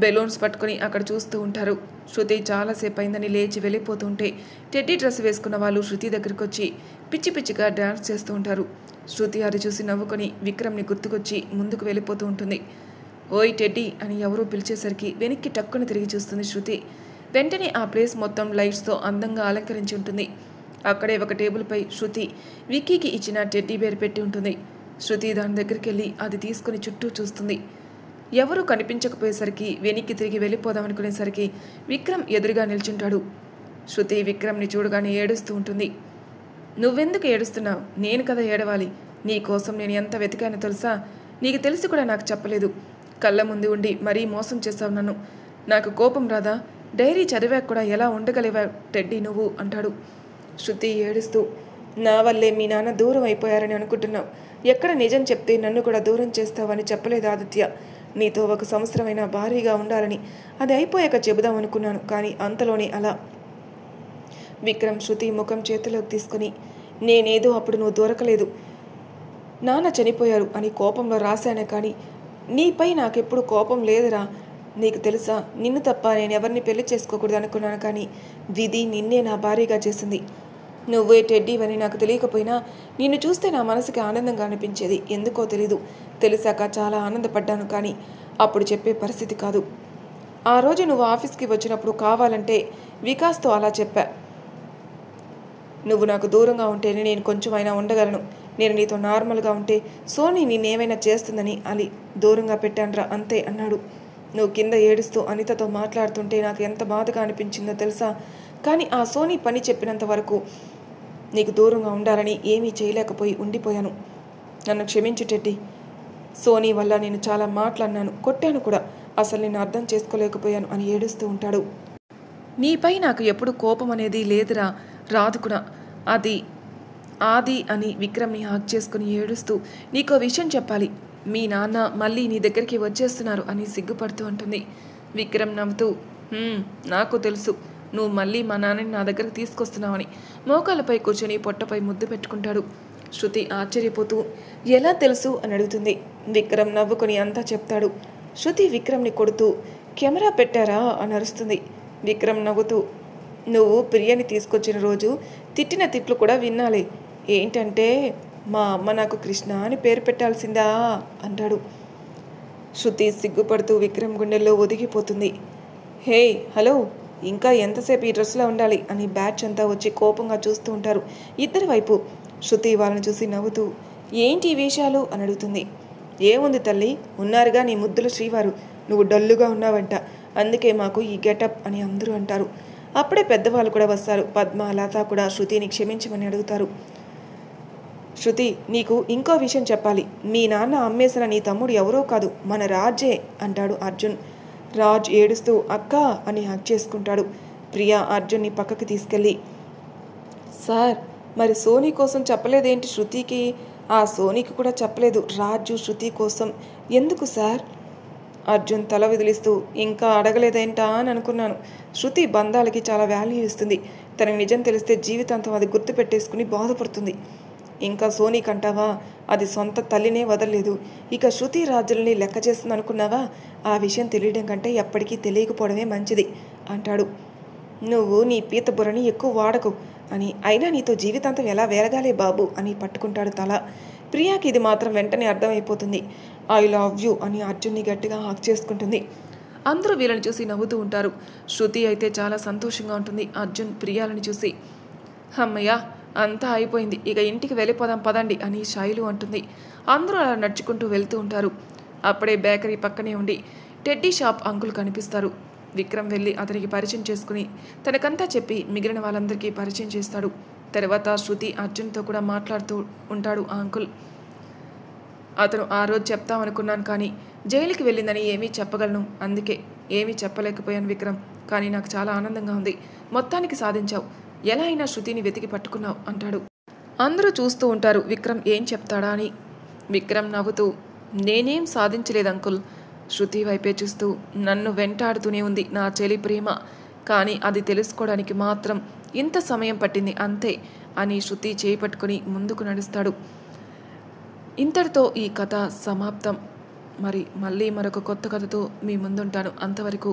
బెలూన్స్ పట్టుకొని అక్కడ చూస్తూ ఉంటారు. శృతి చాలాసేపు అయిందని లేచి వెళ్ళిపోతుంటే టెడ్డీ డ్రెస్ వేసుకున్న వాళ్ళు శృతి దగ్గరికి వచ్చి పిచ్చి పిచ్చిగా డ్యాన్స్ చేస్తూ ఉంటారు. శృతి అది చూసి నవ్వుకొని విక్రమ్ని గుర్తుకొచ్చి ముందుకు వెళ్ళిపోతూ ఉంటుంది. ఓయ్ టెడ్డీ అని ఎవరో పిలిచేసరికి వెనక్కి టక్కున తిరిగి చూస్తుంది శృతి. వెంటనే ఆ ప్లేస్ మొత్తం లైట్స్తో అందంగా అలంకరించి ఉంటుంది. అక్కడే ఒక టేబుల్పై శృతి విక్కీకి ఇచ్చిన టెడ్డీ బేర్ పెట్టి ఉంటుంది. శృతి దాని దగ్గరికి వెళ్ళి అది తీసుకుని చుట్టూ చూస్తుంది. ఎవరూ కనిపించకపోయేసరికి వెనక్కి తిరిగి వెళ్ళిపోదామనుకునేసరికి విక్రమ్ ఎదురుగా నిల్చుంటాడు. శృతి విక్రమ్ని చూడగానే ఏడుస్తూ ఉంటుంది. నువ్వెందుకు ఏడుస్తున్నావు? నేను కదా ఏడవాలి. నీ కోసం నేను ఎంత వెతికానో తెలుసా? నీకు తెలిసి కూడా నాకు చెప్పలేదు. కళ్ళ ముందు ఉండి మరీ మోసం చేస్తావు నన్ను. నాకు కోపం రాదా? డైరీ చదివాక కూడా ఎలా ఉండగలివా టెడ్డీ నువ్వు అంటాడు. శృతి ఏడుస్తూ, నా వల్లే మీ నాన్న దూరం అయిపోయారని అనుకుంటున్నావు. ఎక్కడ నిజం చెప్తే నన్ను కూడా దూరం చేస్తావని చెప్పలేదు ఆదిత్య. నీతో 1 సంవత్సరమైనా భారీగా ఉండాలని, అది అయిపోయాక చెబుదాం అనుకున్నాను. కానీ అంతలోనే అలా. విక్రమ్ శృతి ముఖం చేతిలోకి తీసుకుని, నేనేదో అప్పుడు నువ్వు దొరకలేదు, నాన్న చనిపోయారు అని కోపంలో రాశానే, కానీ నీపై నాకెప్పుడు కోపం లేదురా. నీకు తెలుసా, నిన్ను తప్ప నేను ఎవరిని పెళ్లి చేసుకోకూడదు అనుకున్నాను, కానీ విధి నిన్నే నా భారీగా చేసింది. నువ్వే టెడ్డీవని నాకు తెలియకపోయినా నిన్ను చూస్తే నా మనసుకి ఆనందంగా అనిపించేది. ఎందుకో తెలీదు. తెలిసాక చాలా ఆనందపడ్డాను, కానీ అప్పుడు చెప్పే పరిస్థితి కాదు. ఆ రోజు నువ్వు ఆఫీస్కి వచ్చినప్పుడు కావాలంటే వికాస్తో అలా చెప్పా. నువ్వు నాకు దూరంగా ఉంటేనే నేను కొంచెం అయినా ఉండగలను. నేను నీతో నార్మల్గా ఉంటే సోనీ నిన్నేమైనా చేస్తుందని అని దూరంగా పెట్టానురా, అంతే అన్నాడు. నువ్వు కింద ఏడుస్తూ అనితతో మాట్లాడుతుంటే నాకు ఎంత బాధగా అనిపించిందో తెలుసా? కానీ ఆ సోనీ పని చెప్పినంత వరకు నీకు దూరంగా ఉండాలని ఏమీ చేయలేకపోయి ఉండిపోయాను. నన్ను క్షమించు టెడ్డీ. సోనీ వల్ల నేను చాలా మాట్లాడినాను, కొట్టాను కూడా. అసలు నేను అర్థం చేసుకోలేకపోయాను అని ఏడుస్తూ ఉంటాడు. నీపై నాకు ఎప్పుడు కోపం అనేది లేదురా, రాదు కూడా. ఆది అని విక్రమ్ని హాక్ చేసుకుని ఏడుస్తూ, నీకో విషయం చెప్పాలి. మీ నాన్న మళ్ళీ నీ దగ్గరికి వచ్చేస్తున్నారు అని సిగ్గుపడుతూ ఉంటుంది. విక్రమ్ నవ్వుతూ, నాకు తెలుసు నువ్వు మళ్ళీ మా నాన్నని నా దగ్గరకు తీసుకొస్తున్నావని. మోకాళ్ళపై కూర్చొని పొట్టపై ముద్దు పెట్టుకుంటాడు. శృతి ఆశ్చర్యపోతూ, ఎలా తెలుసు అని అడుగుతుంది. విక్రమ్ నవ్వుకొని అంతా చెప్తాడు. శృతి విక్రమ్ని కొడుతూ, కెమెరా పెట్టారా అని అరుస్తుంది. విక్రమ్ నవ్వుతూ, నువ్వు ప్రియని తీసుకొచ్చిన రోజు తిట్టిన తిట్లు కూడా వినాలి. ఏంటంటే మా అమ్మ నాకు కృష్ణ అని పేరు పెట్టాల్సిందా అంటాడు. శృతి సిగ్గుపడుతూ విక్రమ్ గుండెల్లో ఒదిగిపోతుంది. హే హలో, ఇంకా ఎంతసేపు ఈ డ్రెస్లో ఉండాలి అని బ్యాచ్ అంతా వచ్చి కోపంగా చూస్తూ ఉంటారు ఇద్దరి వైపు. శృతి వాళ్ళని చూసి నవ్వుతూ, ఏంటి ఈ వేషాలు అని అడుగుతుంది. ఏముంది తల్లి, ఉన్నారుగా నీ ముద్దుల శ్రీవారు. నువ్వు డల్లుగా ఉన్నావంట, అందుకే మాకు ఈ గెటప్ అని అందరూ అంటారు. అప్పుడే పెద్దవాళ్ళు కూడా వస్తారు. పద్మ, లత కూడా శృతిని క్షమించమని అడుగుతారు. శృతి, నీకు ఇంకో విషయం చెప్పాలి. మీ నాన్న అమ్మేసిన నీ తమ్ముడు ఎవరో కాదు, మన రాజే అంటాడు అర్జున్. రాజ్ ఏడుస్తూ అక్క అని హక్ చేసుకుంటాడు. ప్రియా అర్జున్ని పక్కకి తీసుకెళ్ళి, సార్ మరి సోనీ కోసం చెప్పలేదేంటి శృతికి? ఆ సోనీకి కూడా చెప్పలేదు రాజు శృతి కోసం. ఎందుకు సార్? అర్జున్ తల విదిలిస్తూ, ఇంకా అడగలేదేంటా అని అనుకున్నాను. శృతి బంధాలకి చాలా వాల్యూ ఇస్తుంది. తనకు నిజం తెలిస్తే జీవితాంతం అది గుర్తుపెట్టేసుకుని బాధపడుతుంది. ఇంకా సోనీకి అంటావా, అది సొంత తల్లినే వదలలేదు. ఇక శృతి రాజుల్ని లెక్క చేస్తుంది అనుకున్నావా? ఆ విషయం తెలియడం కంటే ఎప్పటికీ తెలియకపోవడమే మంచిది అంటాడు. నువ్వు నీ పీత బుర్రని ఎక్కువ వాడకు అని, అయినా నీతో జీవితాంతం ఎలా వేరగాలే బాబు అని పట్టుకుంటాడు తల. ప్రియాకి ఇది మాత్రం వెంటనే అర్థమైపోతుంది. ఐ లవ్ యూ అని అర్జున్ని గట్టిగా హాక్ చేసుకుంటుంది. అందరూ వీళ్ళని చూసి నవ్వుతూ ఉంటారు. శృతి అయితే చాలా సంతోషంగా ఉంటుంది. అర్జున్ ప్రియాలని చూసి, అమ్మయ్య అంతా అయిపోయింది, ఇక ఇంటికి వెళ్ళిపోదాం పదండి అని శైలు అంటుంది. అందరూ అలా నడుచుకుంటూ వెళ్తూ ఉంటారు. అప్పుడే బేకరీ పక్కనే ఉండి టెడ్డీ షాప్ అంకుల్ కనిపిస్తారు. విక్రమ్ వెళ్ళి అతనికి పరిచయం చేసుకుని తనకంతా చెప్పి మిగిలిన వాళ్ళందరికీ పరిచయం చేస్తాడు. తర్వాత శృతి అర్జున్తో కూడా మాట్లాడుతూ ఉంటాడు ఆ అంకుల్. అతను ఆ రోజు చెప్తామనుకున్నాను, కానీ జైలుకి వెళ్ళిందని ఏమీ చెప్పగలను, అందుకే ఏమీ చెప్పలేకపోయాను విక్రమ్. కానీ నాకు చాలా ఆనందంగా ఉంది. మొత్తానికి సాధించావు, ఎలా అయినా శృతిని వెతికి పట్టుకున్నావు అంటాడు. అందరూ చూస్తూ ఉంటారు విక్రమ్ ఏం చెప్తాడా అని. విక్రమ్ నవ్వుతూ, నేనేం సాధించలేదు అంకుల్. శృతి వైపే చూస్తూ, నన్ను వెంటాడుతూనే ఉంది నా చెలి ప్రేమ, కానీ అది తెలుసుకోవడానికి మాత్రం ఇంత సమయం పట్టింది అంతే అని శృతి చేయి పట్టుకుని ముందుకు నడుస్తాడు. ఇంతటితో ఈ కథ సమాప్తం. మళ్ళీ మరొక కొత్త కథతో మీ ముందుంటాను. అంతవరకు